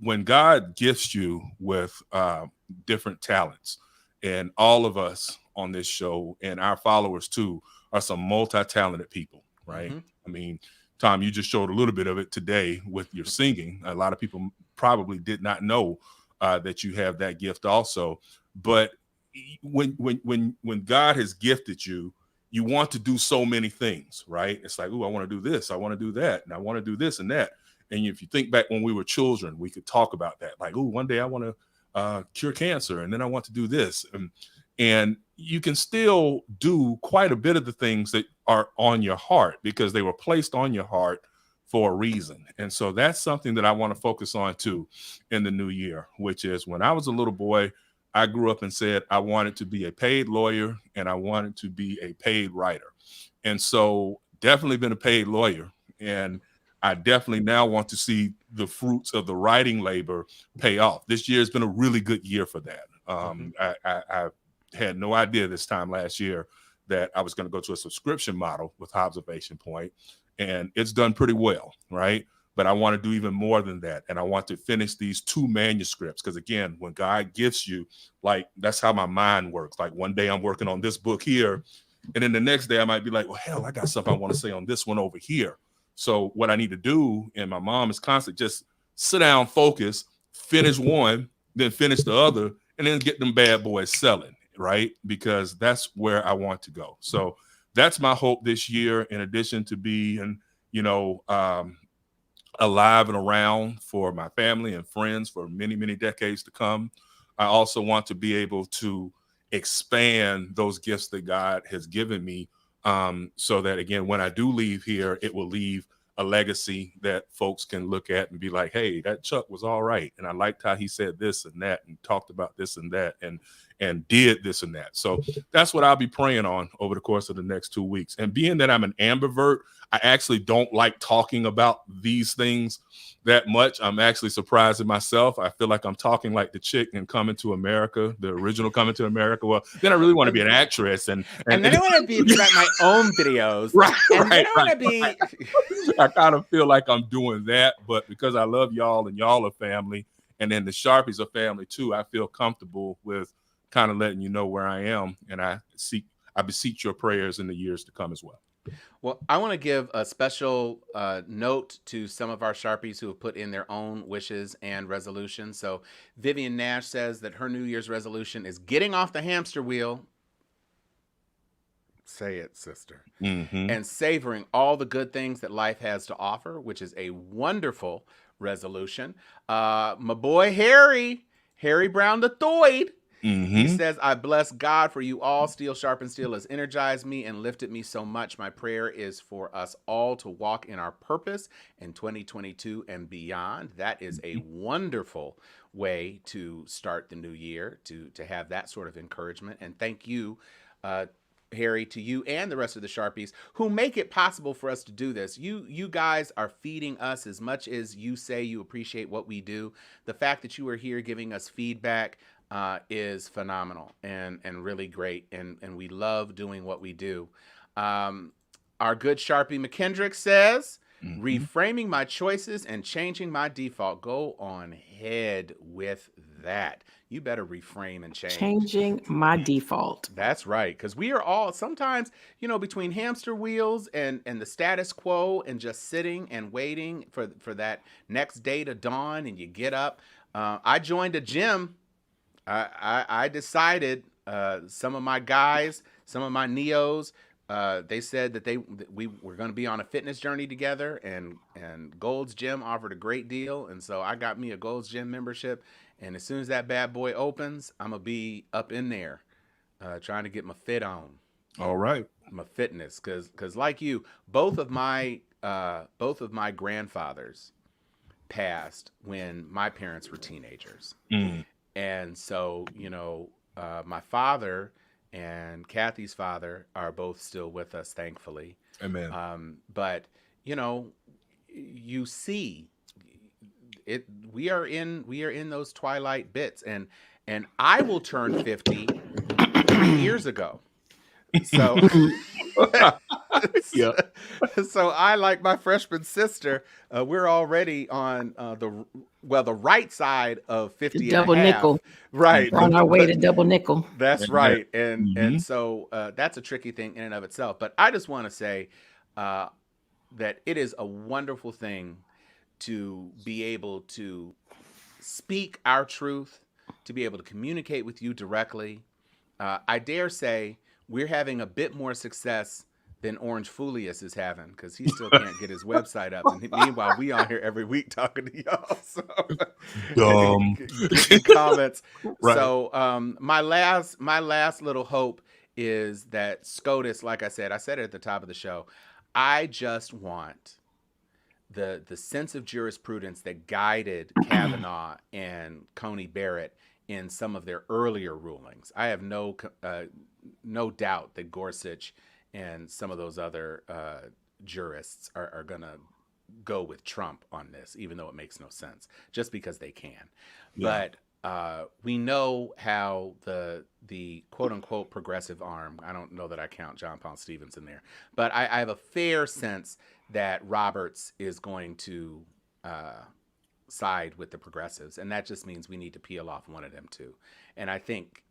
when God gifts you with different talents, and all of us on this show and our followers too are some multi-talented people, right? Mm-hmm. I mean, Tom, you just showed a little bit of it today with your singing. A lot of people probably did not know that you have that gift also. But when God has gifted you, you want to do so many things, right? It's like, oh, I want to do this, I want to do that, and I want to do this and that. And if you think back when we were children, we could talk about that. Like, oh, one day I want to cure cancer, and then I want to do this. And you can still do quite a bit of the things that are on your heart because they were placed on your heart for a reason. And so that's something that I want to focus on too in the new year, which is when I was a little boy, I grew up and said I wanted to be a paid lawyer and I wanted to be a paid writer. And so definitely been a paid lawyer. And I definitely now want to see the fruits of the writing labor pay off. This year has been a really good year for that. I had no idea this time last year that I was going to go to a subscription model with Observation Point, and it's done pretty well, right? But I want to do even more than that, and I want to finish these 2 manuscripts because, again, when God gifts you, like, that's how my mind works. Like, one day I'm working on this book here, and then the next day I might be like, well, hell, I got something I want to say on this one over here. So what I need to do, and my mom is constantly just sit down, focus, finish one, then finish the other, and then get them bad boys selling, right? Because that's where I want to go. So that's my hope this year, in addition to being, alive and around for my family and friends for many, many decades to come. I also want to be able to expand those gifts that God has given me, so that, again, when I do leave here, it will leave a legacy that folks can look at and be like, hey, that Chuck was all right. And I liked how he said this and that and talked about this and that and did this and that. So that's what I'll be praying on over the course of the next 2 weeks. And being that I'm an ambivert, I actually don't like talking about these things that much. I'm actually surprised at myself. I feel like I'm talking like the chick in Coming to America, the original Coming to America. Well, then I really want to be an actress. And then I want to be like my own videos. Right. And then I want to be. I kind of feel like I'm doing that. But because I love y'all and y'all are family, and then the Sharpies are family too, I feel comfortable with kind of letting you know where I am. And I beseech your prayers in the years to come as well. Well, I want to give a special note to some of our Sharpies who have put in their own wishes and resolutions. So Vivian Nash says that her New Year's resolution is getting off the hamster wheel. Say it, sister. Mm-hmm. And savoring all the good things that life has to offer, which is a wonderful resolution. My boy Harry Brown the Thoid. Mm-hmm. He says, I bless God for you all. Steel Sharpened Steel has energized me and lifted me so much. My prayer is for us all to walk in our purpose in 2022 and beyond. That is a wonderful way to start the new year, to have that sort of encouragement. And thank you, Harry, to you and the rest of the Sharpies who make it possible for us to do this. You guys are feeding us as much as you say you appreciate what we do. The fact that you are here giving us feedback is phenomenal and really great. And we love doing what we do. Our good Sharpie McKendrick says, reframing my choices and changing my default. Go on ahead with that. You better reframe and change. Changing my default. That's right. Because we are all sometimes, between hamster wheels and the status quo and just sitting and waiting for that next day to dawn and you get up. I joined a gym. I decided some of my guys, some of my neos, they said that we were going to be on a fitness journey together, and Gold's Gym offered a great deal, and so I got me a Gold's Gym membership. And as soon as that bad boy opens, I'm gonna be up in there, trying to get my fit on. All right, my fitness, because like you, both of my grandfathers passed when my parents were teenagers. And so, my father and Kathy's father are both still with us, thankfully. Amen. But, you see we are in those twilight bits, and I will turn 50 3 years ago. So Yeah. so I, like my freshman sister, we're already on the right side of 50 and a double half. nickel. Right. We're on our way to double nickel. That's Yeah. right. And so that's a tricky thing in and of itself. But I just want to say that it is a wonderful thing to be able to speak our truth, to be able to communicate with you directly. I dare say we're having a bit more success than Orange Foulius is having, because he still can't get his website up. And meanwhile, we on here every week talking to y'all. So Dumb. getting comments. Right. So my last little hope is that SCOTUS, like I said it at the top of the show, I just want the sense of jurisprudence that guided Kavanaugh and Coney Barrett in some of their earlier rulings. I have no doubt that Gorsuch and some of those other jurists are going to go with Trump on this, even though it makes no sense, just because they can. Yeah. But we know how the quote unquote progressive arm, I don't know that I count John Paul Stevens in there, but I have a fair sense that Roberts is going to side with the progressives, and that just means we need to peel off one of them too. And I think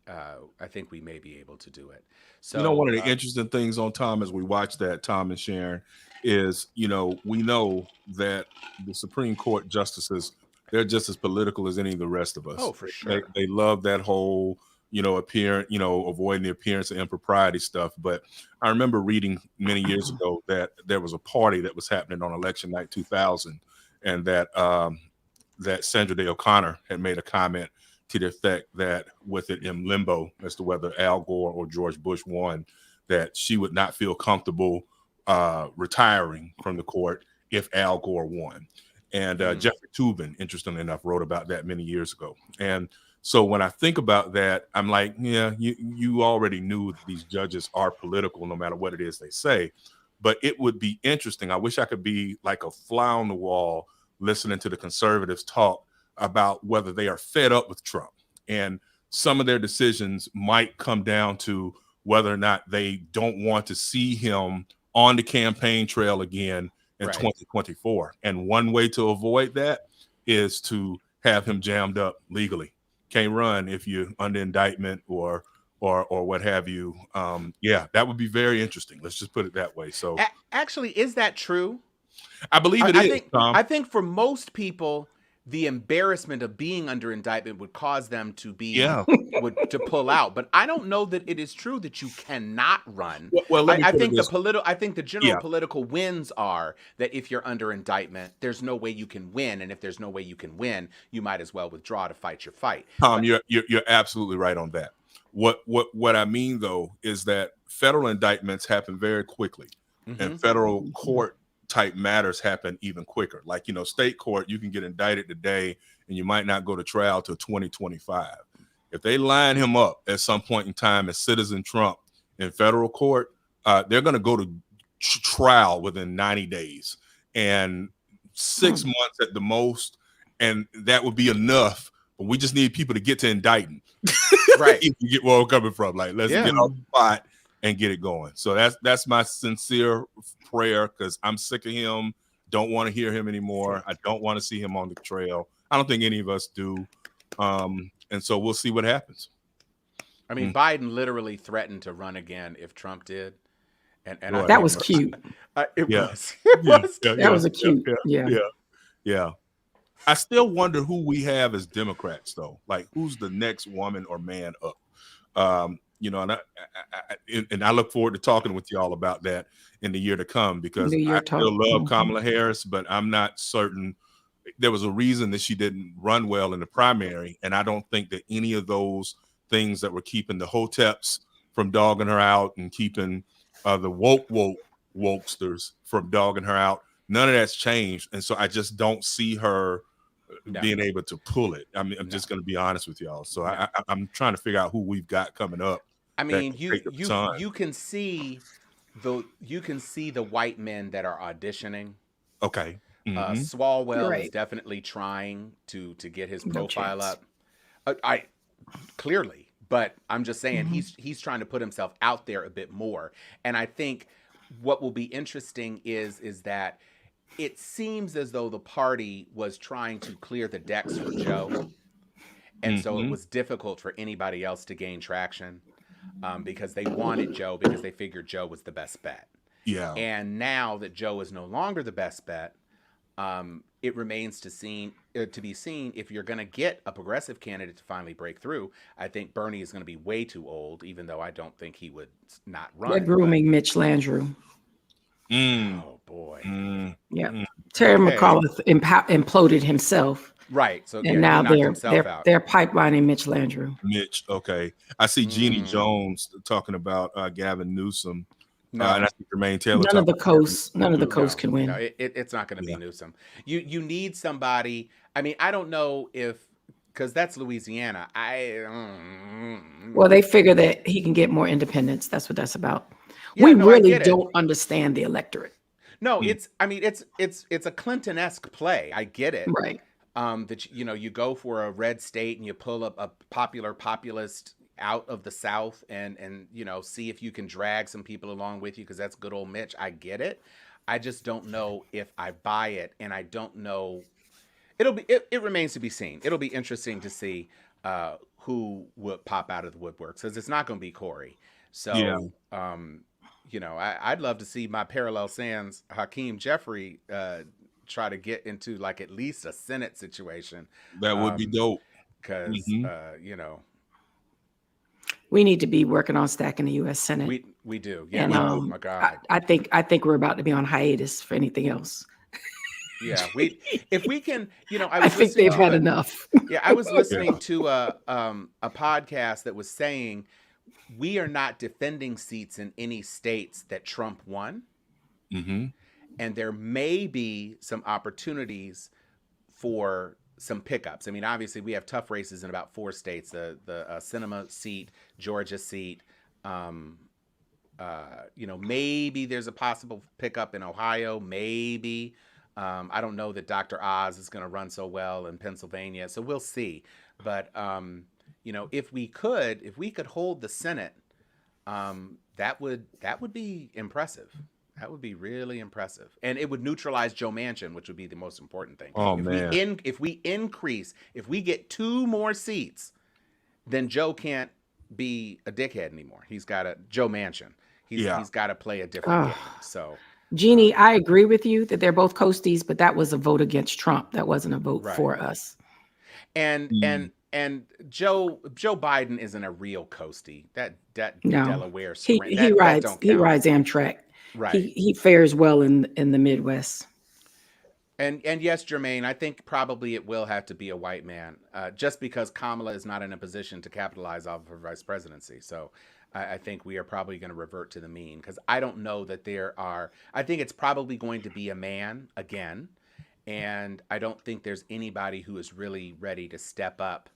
we may be able to do it. So one of the interesting things on Tom as we watch that, Tom and Sharon, is we know that the Supreme Court justices, they're just as political as any of the rest of us. Oh, for sure. They love that whole avoiding the appearance of impropriety stuff. But I remember reading many years ago that there was a party that was happening on election night 2000, and that Sandra Day O'Connor had made a comment to the effect that, with it in limbo as to whether Al Gore or George Bush won, that she would not feel comfortable retiring from the court if Al Gore won. And Jeffrey Toobin, interestingly enough, wrote about that many years ago. And so when I think about that, I'm like, yeah, you already knew that these judges are political no matter what it is they say. But it would be interesting. I wish I could be like a fly on the wall listening to the conservatives talk about whether they are fed up with Trump. And some of their decisions might come down to whether or not they don't want to see him on the campaign trail again in 2024. And one way to avoid that is to have him jammed up legally. Can't run if you're under indictment or what have you. Yeah, that would be very interesting. Let's just put it that way. So actually, is that true? I believe it is, Tom. I think for most people, the embarrassment of being under indictment would cause them to be to pull out. But I don't know that it is true that you cannot run. Well, I think the general political winds are that if you're under indictment, there's no way you can win, and if there's no way you can win, you might as well withdraw to fight your fight. Tom, you're absolutely right on that. What I mean though is that federal indictments happen very quickly, and federal court type matters happen even quicker. Like, state court, you can get indicted today and you might not go to trial till 2025. If they line him up at some point in time as Citizen Trump in federal court, they're going to go to trial within 90 days and 6 months at the most. And that would be enough. But we just need people to get to indicting. Right. You get where I'm coming from. Like, let's get off the spot and get it going. So that's my sincere prayer, because I'm sick of him. Don't want to hear him anymore. I don't want to see him on the trail. I don't think any of us do. And so we'll see what happens. I mean, Biden literally threatened to run again if Trump did. And that was cute. It was. That was a cute. Yeah. I still wonder who we have as Democrats, though. Like, who's the next woman or man up? And I look forward to talking with y'all about that in the year to come, because I still love Kamala Harris, but I'm not certain. There was a reason that she didn't run well in the primary, and I don't think that any of those things that were keeping the Hoteps from dogging her out and keeping the wokesters from dogging her out, none of that's changed. And so I just don't see her being able to pull it. I mean, I'm just going to be honest with y'all. So I'm trying to figure out who we've got coming up. I mean, you can see the white men that are auditioning. Okay. Swalwell is Right. definitely trying to get his No profile chance. up. I clearly, but I'm just saying Mhm. he's trying to put himself out there a bit more. And I think what will be interesting is that it seems as though the party was trying to clear the decks for Joe, and so it was difficult for anybody else to gain traction, because they wanted Joe because they figured Joe was the best bet. Yeah. And now that Joe is no longer the best bet, it remains to be seen if you're going to get a progressive candidate to finally break through. I think Bernie is going to be way too old, even though I don't think he would not run. They're grooming Mitch Landrieu. Oh boy. Yeah. Terry McAuliffe imploded himself. Right. So And now he knocked himself out. they're pipelining Mitch Landrieu. Mitch. Okay. I see Jeannie Jones talking about Gavin Newsom. No, and I think Jermaine Taylor. None of the coasts can win. No, it's not going to be Newsom. You need somebody. I mean, I don't know because that's Louisiana. Well, they figure that he can get more independence. That's what that's about. Yeah, we no, really don't understand the electorate. No, it's a Clinton-esque play. I get it. Right. That you go for a red state and you pull up a popular populist out of the South and see if you can drag some people along with you, because that's good old Mitch. I get it. I just don't know if I buy it, and I don't know. It remains to be seen. It'll be interesting to see who would pop out of the woodwork, because it's not going to be Corey. So I'd love to see my parallel sans Hakeem Jeffrey try to get into like at least a Senate situation. That would be dope. Because we need to be working on stacking the U.S. Senate. We do. Yeah. And, oh my God. I think we're about to be on hiatus for anything else. Yeah. If we can, I think they've had enough. Yeah. I was listening to a podcast that was saying we are not defending seats in any states that Trump won. Mm-hmm. And there may be some opportunities for some pickups. I mean, obviously, we have tough races in about 4 states: the Sinema seat, Georgia seat. Maybe there's a possible pickup in Ohio. Maybe. I don't know that Dr. Oz is going to run so well in Pennsylvania, so we'll see. But if we could hold the Senate, that would be impressive. That would be really impressive, and it would neutralize Joe Manchin, which would be the most important thing. Oh man! If we get 2 more seats, then Joe can't be a dickhead anymore. Joe Manchin. He's got to play a different game. So, Jeannie, I agree with you that they're both coasties, but that was a vote against Trump. That wasn't a vote for us. And Joe Biden isn't a real coastie. That Delaware he rides Amtrak. Right. He fares well in the Midwest. And yes, Jermaine, I think probably it will have to be a white man, just because Kamala is not in a position to capitalize off of her vice presidency. So I think we are probably going to revert to the mean, because I don't know that I think it's probably going to be a man again. And I don't think there's anybody who is really ready to step up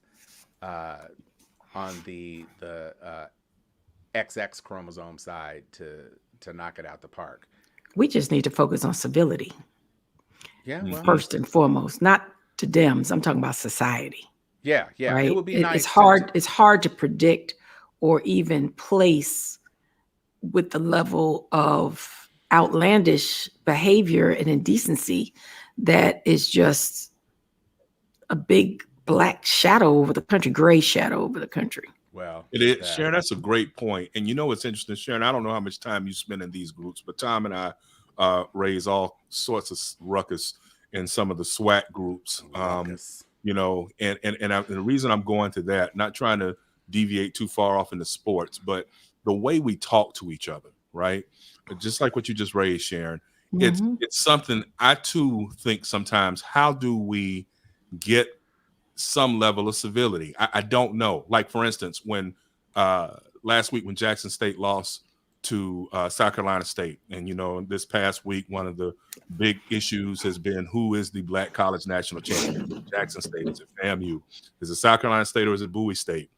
on the XX chromosome side to knock it out the park. We just need to focus on civility. Yeah, first and foremost, not to Dems. I'm talking about society. Yeah. Right? It would be nice. It's hard to predict or even place with the level of outlandish behavior and indecency that is just a big black shadow over the country, gray shadow over the country. Well, it is, Sharon. That's a great point. And what's interesting, Sharon, I don't know how much time you spend in these groups, but Tom and I raise all sorts of ruckus in some of the SWAT groups. And the reason I'm going to that, not trying to deviate too far off into sports, but the way we talk to each other, right? Just like what you just raised, Sharon. Mm-hmm. It's something I too think sometimes, how do we get some level of civility? I don't know. Like, for instance, when last week when Jackson State lost to South Carolina State, and this past week, one of the big issues has been who is the Black College National Champion. Jackson State, is it FAMU? Is it South Carolina State, or is it Bowie State?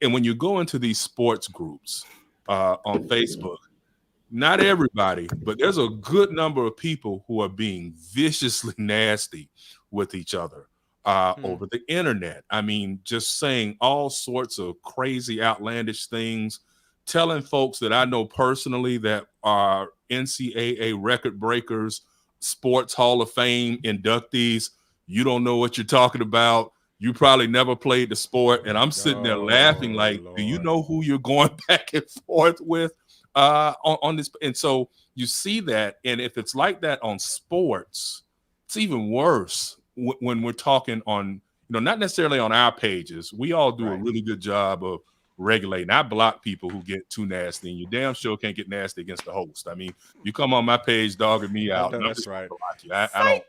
And when you go into these sports groups on Facebook, not everybody, but there's a good number of people who are being viciously nasty with each other over the internet. I mean, just saying all sorts of crazy, outlandish things, telling folks that I know personally that are NCAA record breakers, Sports Hall of Fame inductees. You don't know what you're talking about. You probably never played the sport. And I'm sitting there laughing like, Lord. do you know who you're going back and forth with on this? And so you see that. And if it's like that on sports, it's even worse when we're talking on, not necessarily on our pages. We all do a really good job of regulating. I block people who get too nasty, and you damn sure can't get nasty against the host. I mean, you come on my page dogging me out. That's right. I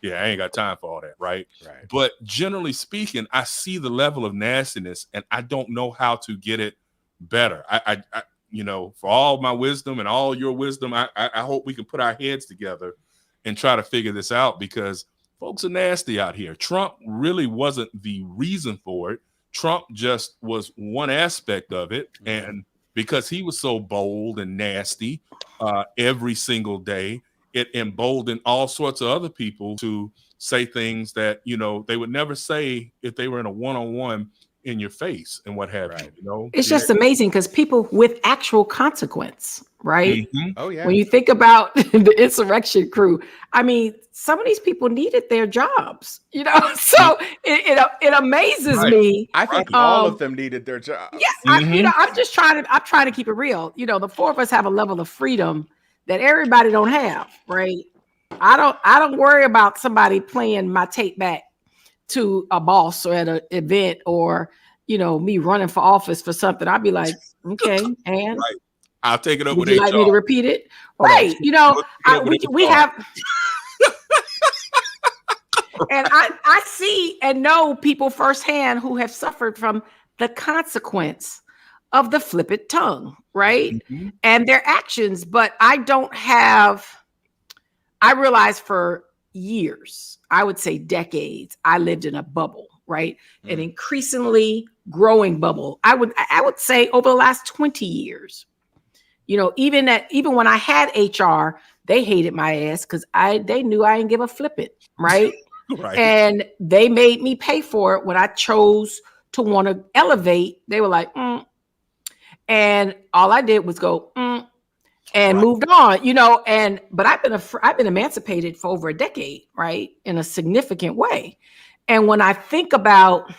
ain't got time for all that, right? But generally speaking, I see the level of nastiness, and I don't know how to get it better. I for all my wisdom and all your wisdom, I hope we can put our heads together and try to figure this out, because folks are nasty out here. Trump really wasn't the reason for it. Trump just was one aspect of it. And because he was so bold and nasty every single day, it emboldened all sorts of other people to say things that, they would never say if they were in a one-on-one in your face and what have you. It's just amazing, because people with actual consequence, right? Oh, yeah. When you think about the insurrection crew, I mean, some of these people needed their jobs, so it amazes me. I think all of them needed their jobs. Yeah, I'm trying to keep it real. The four of us have a level of freedom that everybody don't have, right? I don't worry about somebody playing my tape back to a boss or at an event, or me running for office for something. I'd be like, okay, and I'll take it up would with you like me to repeat it? Right. We have and I see and know people firsthand who have suffered from the consequence of the flippant tongue, right? And their actions. But I realized for years, I would say decades, I lived in a bubble, right? An increasingly growing bubble. I would say over the last 20 years, even when I had HR, they hated my ass because they knew I didn't give a flip it, right? And they made me pay for it when I chose to want to elevate. They were like, and all I did was go, and moved on, but I've been emancipated for over a decade, right? In a significant way. And when I think about,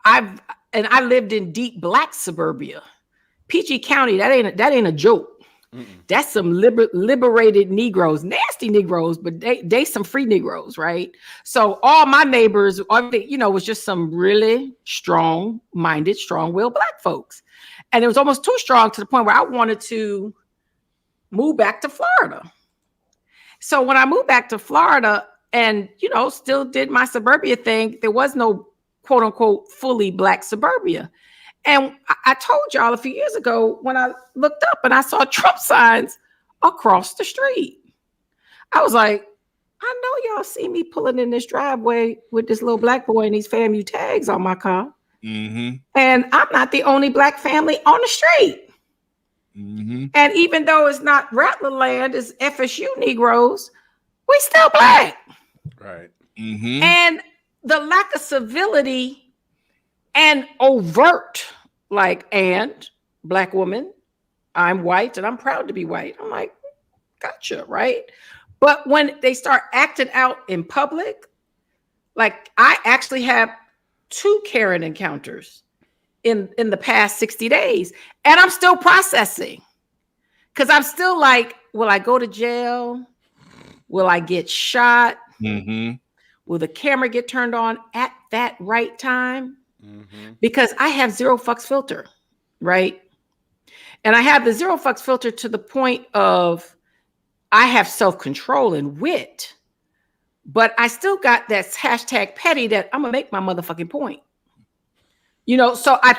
I lived in deep Black suburbia, PG County, that ain't a joke. That's some liberated Negroes, nasty Negroes, but they some free Negroes, right? So all my neighbors, was just some really strong-minded, strong-willed Black folks. And it was almost too strong to the point where I wanted to move back to Florida. So when I moved back to Florida and, still did my suburbia thing, there was no quote unquote fully Black suburbia. And I told y'all a few years ago when I looked up and I saw Trump signs across the street. I was like, I know y'all see me pulling in this driveway with this little Black boy and these FAMU tags on my car. And I'm not the only Black family on the street. And even though it's not Rattler land, it's FSU Negroes, we still Black. Right. And the lack of civility and overt, and Black woman, I'm white and I'm proud to be white. I'm like, gotcha, right? But when they start acting out in public, I actually have 2 Karen encounters in the past 60 days. And I'm still processing. Because I'm still like, will I go to jail? Will I get shot? Will the camera get turned on at that right time? Because I have zero fucks filter, right? And I have the zero fucks filter to the point of I have self-control and wit, but I still got that hashtag petty that I'm gonna make my motherfucking point. So I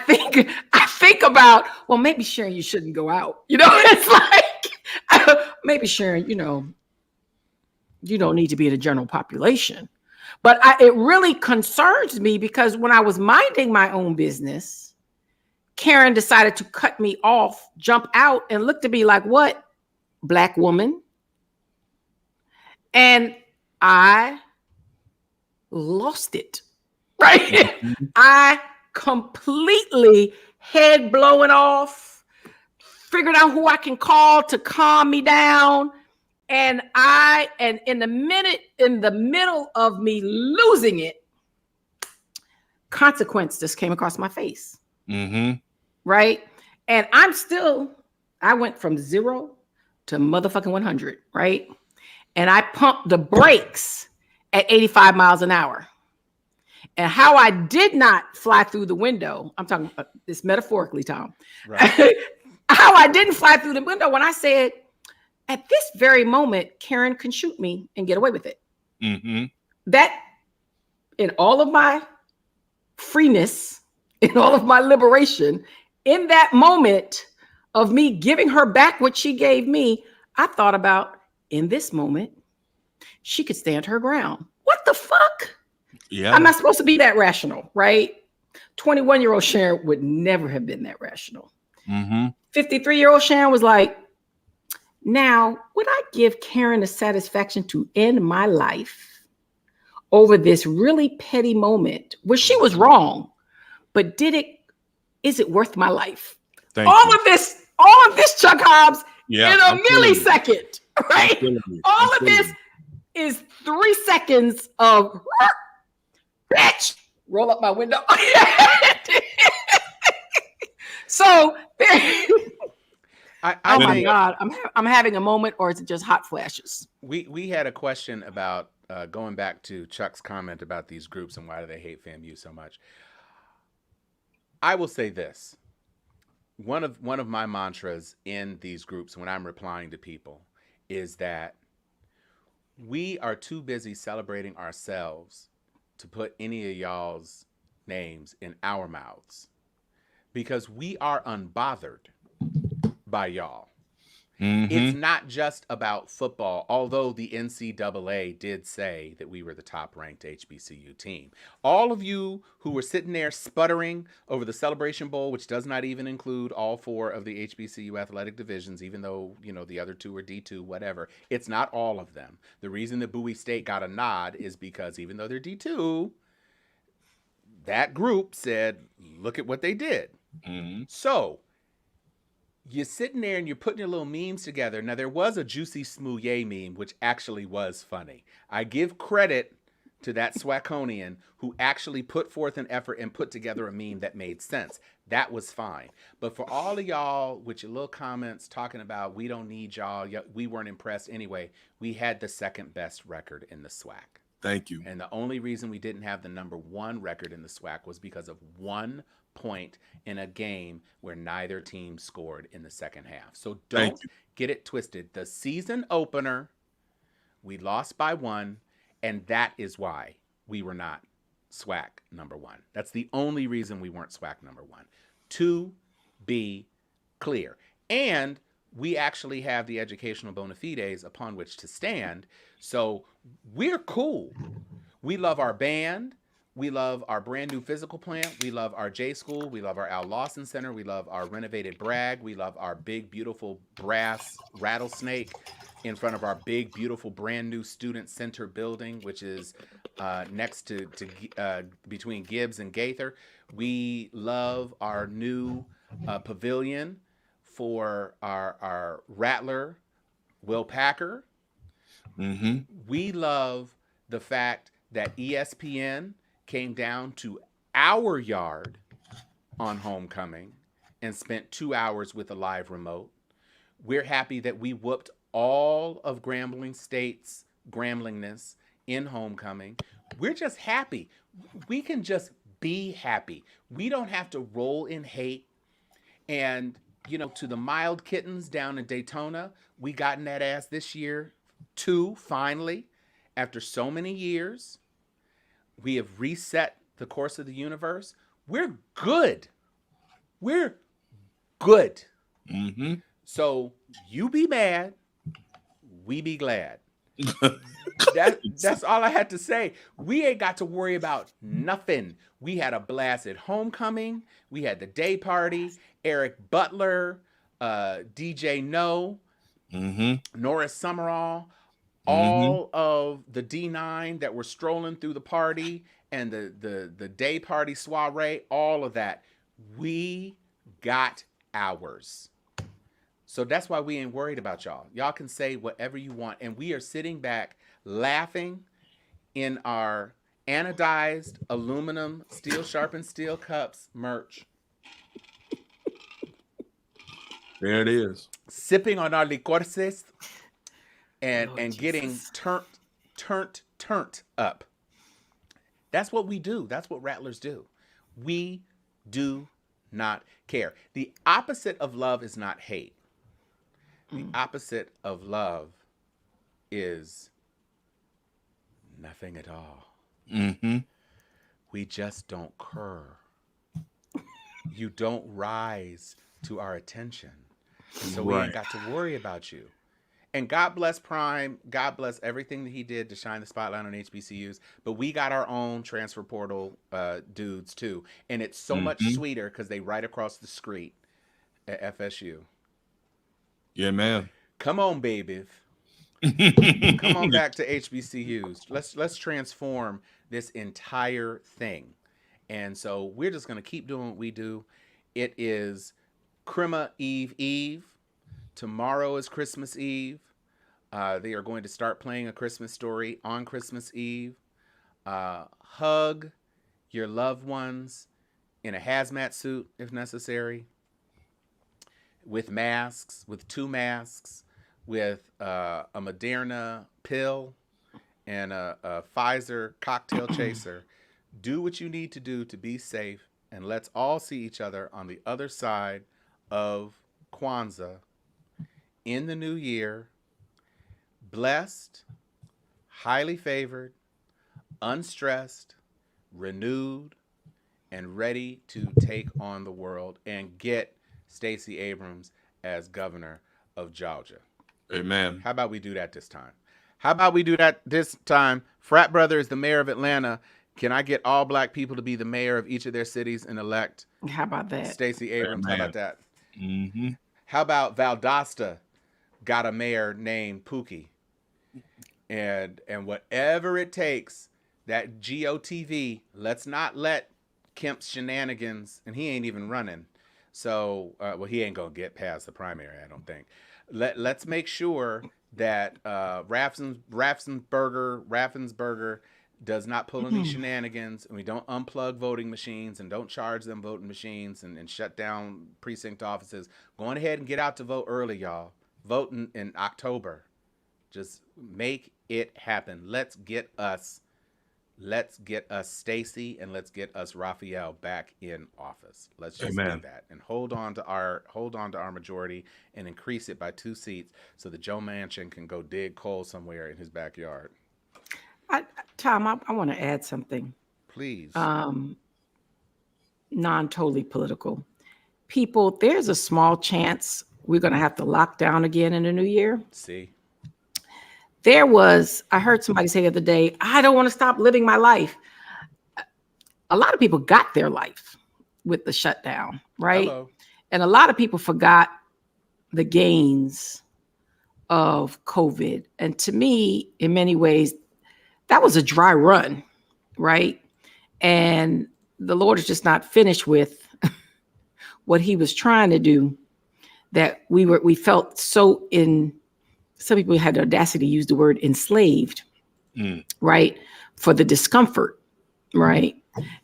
think about, well, maybe Sharon, you shouldn't go out. It's like, maybe Sharon, you don't need to be in the general population. But it really concerns me because when I was minding my own business, Karen decided to cut me off, jump out, and looked at me like, what? Black woman. And I lost it, right? Mm-hmm. I completely head blowing off, figured out who I can call to calm me down. And in the middle of me losing it, consequence just came across my face. Mm-hmm. Right. And I went from 0 to motherfucking 100. Right. And I pumped the brakes at 85 miles an hour. And how I did not fly through the window, I'm talking about this metaphorically, Tom. Right. How I didn't fly through the window when I said, at this very moment, Karen can shoot me and get away with it. Mm-hmm. That, in all of my freeness, in all of my liberation, in that moment of me giving her back what she gave me, I thought about, in this moment, she could stand her ground. What the fuck? Yeah. I'm not supposed to be that rational, right? 21-year-old Sharon would never have been that rational. Mm-hmm. 53-year-old Sharon was like, now, would I give Karen the satisfaction to end my life over this really petty moment where she was wrong, but is it worth my life? All of this, Chuck Hobbs, in a millisecond, right? All of this is 3 seconds of bitch, roll up my window. So oh my God, I'm having a moment, or is it just hot flashes? We had a question about going back to Chuck's comment about these groups and why do they hate FAMU so much. I will say this. One of my mantras in these groups when I'm replying to people is that we are too busy celebrating ourselves to put any of y'all's names in our mouths, because we are unbothered by y'all. Mm-hmm. It's not just about football, although the NCAA did say that we were the top-ranked HBCU team. All of you who were sitting there sputtering over the Celebration Bowl, which does not even include all 4 of the HBCU athletic divisions, even though, the other 2 are D2, whatever. It's not all of them. The reason that Bowie State got a nod is because even though they're D2, that group said, look at what they did. Mm-hmm. So you're sitting there and you're putting your little memes together. Now, there was a Juicy Smouye meme, which actually was funny. I give credit to that Swaconian who actually put forth an effort and put together a meme that made sense. That was fine. But for all of y'all with your little comments talking about we don't need y'all, we weren't impressed anyway, we had the second best record in the SWAC. Thank you. And the only reason we didn't have the number 1 record in the SWAC was because of 1 point in a game where neither team scored in the second half. So don't get it twisted. The season opener, we lost by 1, and that is why we were not SWAC number 1. That's the only reason we weren't SWAC number 1. To be clear. And we actually have the educational bona fides upon which to stand. So we're cool. We love our band. We love our brand new physical plant. We love our J School. We love our Al Lawson Center. We love our renovated Bragg. We love our big, beautiful brass rattlesnake in front of our big, beautiful, brand new student center building, which is next to between Gibbs and Gaither. We love our new pavilion for our Rattler, Will Packer. Mm-hmm. We love the fact that ESPN came down to our yard on homecoming and spent 2 hours with a live remote. We're happy that we whooped all of Grambling State's Gramblingness in homecoming. We're just happy. We can just be happy. We don't have to roll in hate. And, to the mild kittens down in Daytona, we got in that ass this year too, finally, after so many years. We have reset the course of the universe. We're good. We're good. Mm-hmm. So you be mad, we be glad. That's all I had to say. We ain't got to worry about nothing. We had a blast at homecoming. We had the day party. Eric Butler, DJ No, Norris Summerall, all of the D9 that were strolling through the party and the day party soiree, all of that. We got ours. So that's why we ain't worried about y'all. Y'all can say whatever you want. And we are sitting back laughing in our anodized aluminum steel sharpened steel cups merch. There it is. Sipping on our licorces and getting turned up. That's what we do. That's what rattlers do. We do not care. The opposite of love is not hate. The opposite of love is nothing at all. We just don't cur. You don't rise to our attention. So we ain't got to worry about you. And God bless Prime. God bless everything that he did to shine the spotlight on HBCUs. But we got our own transfer portal dudes too. And it's so much sweeter because they right across the street at FSU. Yeah, man. Come on, baby. Come on back to HBCUs. Let's transform this entire thing. And so we're just going to keep doing what we do. It is Crimmuh Eve. Tomorrow is Christmas Eve. They are going to start playing A Christmas Story on Christmas Eve. Hug your loved ones in a hazmat suit if necessary. With masks, with 2 masks, with a Moderna pill and a Pfizer cocktail chaser. Do what you need to do to be safe, and let's all see each other on the other side of Kwanzaa in the new year, blessed, highly favored, unstressed, renewed, and ready to take on the world and get Stacey Abrams as governor of Georgia. Amen. How about we do that this time? Frat Brother is the mayor of Atlanta. Can I get all black people to be the mayor of each of their cities and elect? How about that? Stacey Abrams. Amen. How about that? How about Valdosta got a mayor named Pookie? And whatever it takes, that GOTV, let's not let Kemp's shenanigans, and he ain't even running. So, he ain't going to get past the primary, I don't think. Let's make sure that Raffensperger does not pull any shenanigans, and we don't unplug voting machines and don't charge them voting machines and shut down precinct offices. Go on ahead and get out to vote early, y'all. Voting in October. Just make it happen. Let's get us Stacey and let's get us Raphael back in office. Let's just do that and hold on to our majority and increase it by 2 seats so that Joe Manchin can go dig coal somewhere in his backyard. Tom, I want to add something. Please. Non-totally political. People, there's a small chance we're going to have to lock down again in the new year. See? I heard somebody say the other day, I don't want to stop living my life. A lot of people got their life with the shutdown, right? Hello. And a lot of people forgot the gains of COVID. And to me, in many ways, that was a dry run, right? And the Lord is just not finished with what he was trying to do, that we felt so some people had the audacity to use the word enslaved, right? For the discomfort, right?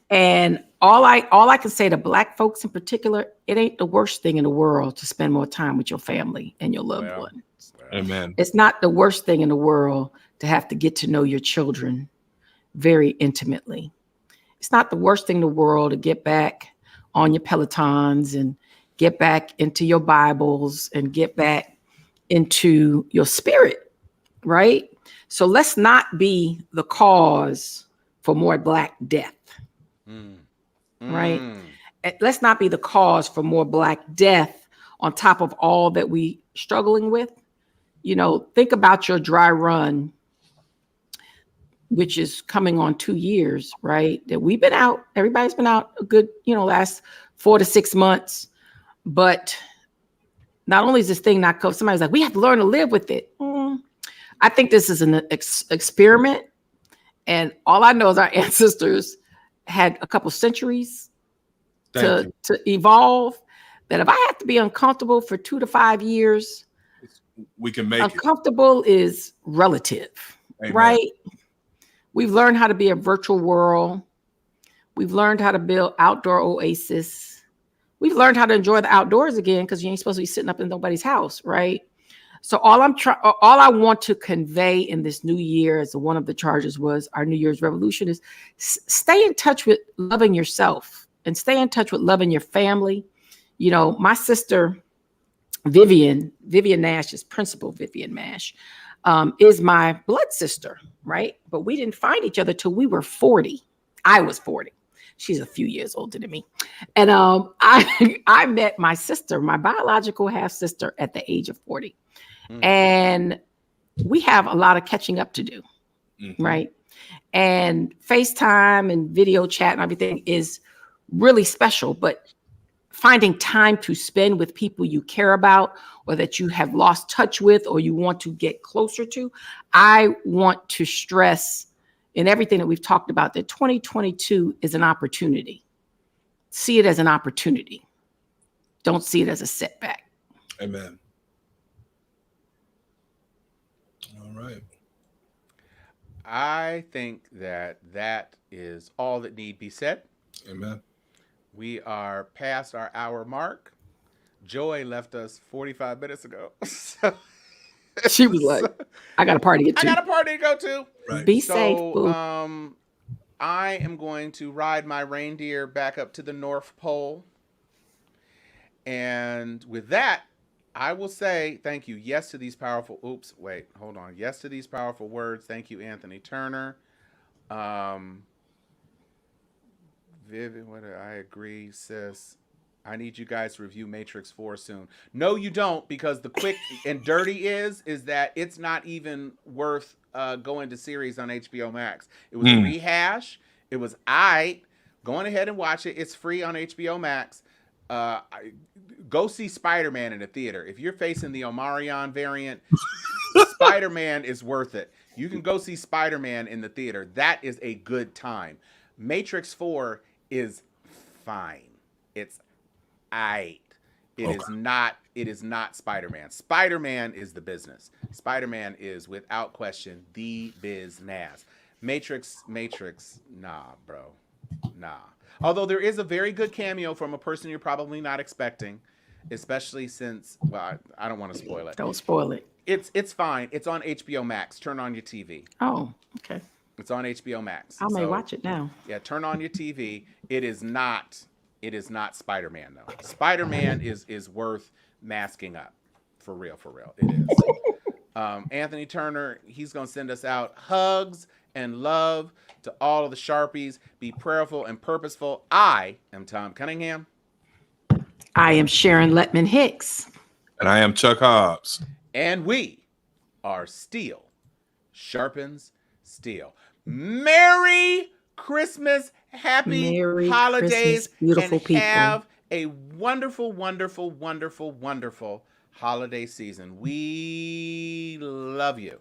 And all I can say to Black folks in particular, it ain't the worst thing in the world to spend more time with your family and your loved ones. Amen. It's not the worst thing in the world to have to get to know your children very intimately. It's not the worst thing in the world to get back on your Pelotons and get back into your Bibles and get back into your spirit, right? So let's not be the cause for more Black death, right? Let's not be the cause for more Black death on top of all that we struggling with. You know, think about your dry run which is coming on 2 years, right? That we've been out, everybody's been out a good, last 4 to 6 months. But not only is this thing not COVID, somebody's like, we have to learn to live with it. I think this is an experiment. And all I know is our ancestors had a couple centuries to evolve. That if I have to be uncomfortable for 2 to 5 years, we can make it. Uncomfortable is relative, Amen. Right? We've learned how to be a virtual world. We've learned how to build outdoor oasis. We've learned how to enjoy the outdoors again because you ain't supposed to be sitting up in nobody's house, right? So all I want to convey in this new year, as one of the charges was our New Year's resolution, is stay in touch with loving yourself and stay in touch with loving your family. My sister, Vivian Nash, is Principal Vivian Nash, is my blood sister, right? But we didn't find each other till we were 40. I was 40. She's a few years older than me. And I met my sister, my biological half sister, at the age of 40. And we have a lot of catching up to do, right? And FaceTime and video chat and everything is really special, but finding time to spend with people you care about or that you have lost touch with or you want to get closer to, I want to stress in everything that we've talked about that 2022 is an opportunity. See it as an opportunity. Don't see it as a setback. Amen. All right. I think that is all that need be said. Amen. We are past our hour mark. Joy left us 45 minutes ago. She was like, I got a party to get to. I got a party to go to. Right. Be safe, boo. I am going to ride my reindeer back up to the North Pole. And with that, I will say thank you. Yes to these powerful. Oops, wait, hold on. Yes to these powerful words. Thank you, Anthony Turner. Vivian, I agree, sis. I need you guys to review Matrix 4 soon. No, you don't, because the quick and dirty is that it's not even worth going to series on HBO Max. It was a rehash. It was going ahead and watch it. It's free on HBO Max. Go see Spider-Man in the theater. If you're facing the Omarion variant, Spider-Man is worth it. You can go see Spider-Man in the theater. That is a good time. Matrix 4 is fine. It's aight. It is not Spider-Man. Spider-Man is the business. Spider-Man is without question the business. Matrix, nah, bro. Nah. Although there is a very good cameo from a person you're probably not expecting, especially since, well, I don't want to spoil it. Don't spoil it. It's fine. It's on HBO Max. Turn on your TV. Oh, okay. It's on HBO Max. I may watch it now. Yeah, turn on your TV. It is not Spider-Man though. Spider-Man is worth masking up. For real. It is. Anthony Turner, he's gonna send us out hugs and love to all of the Sharpies. Be prayerful and purposeful. I am Tom Cunningham. I am Sharon Letman Hicks. And I am Chuck Hobbs. And we are Steel Sharpens Steel. Merry Christmas, Merry holidays, Christmas, beautiful and people. Have a wonderful, wonderful, wonderful, wonderful holiday season. We love you.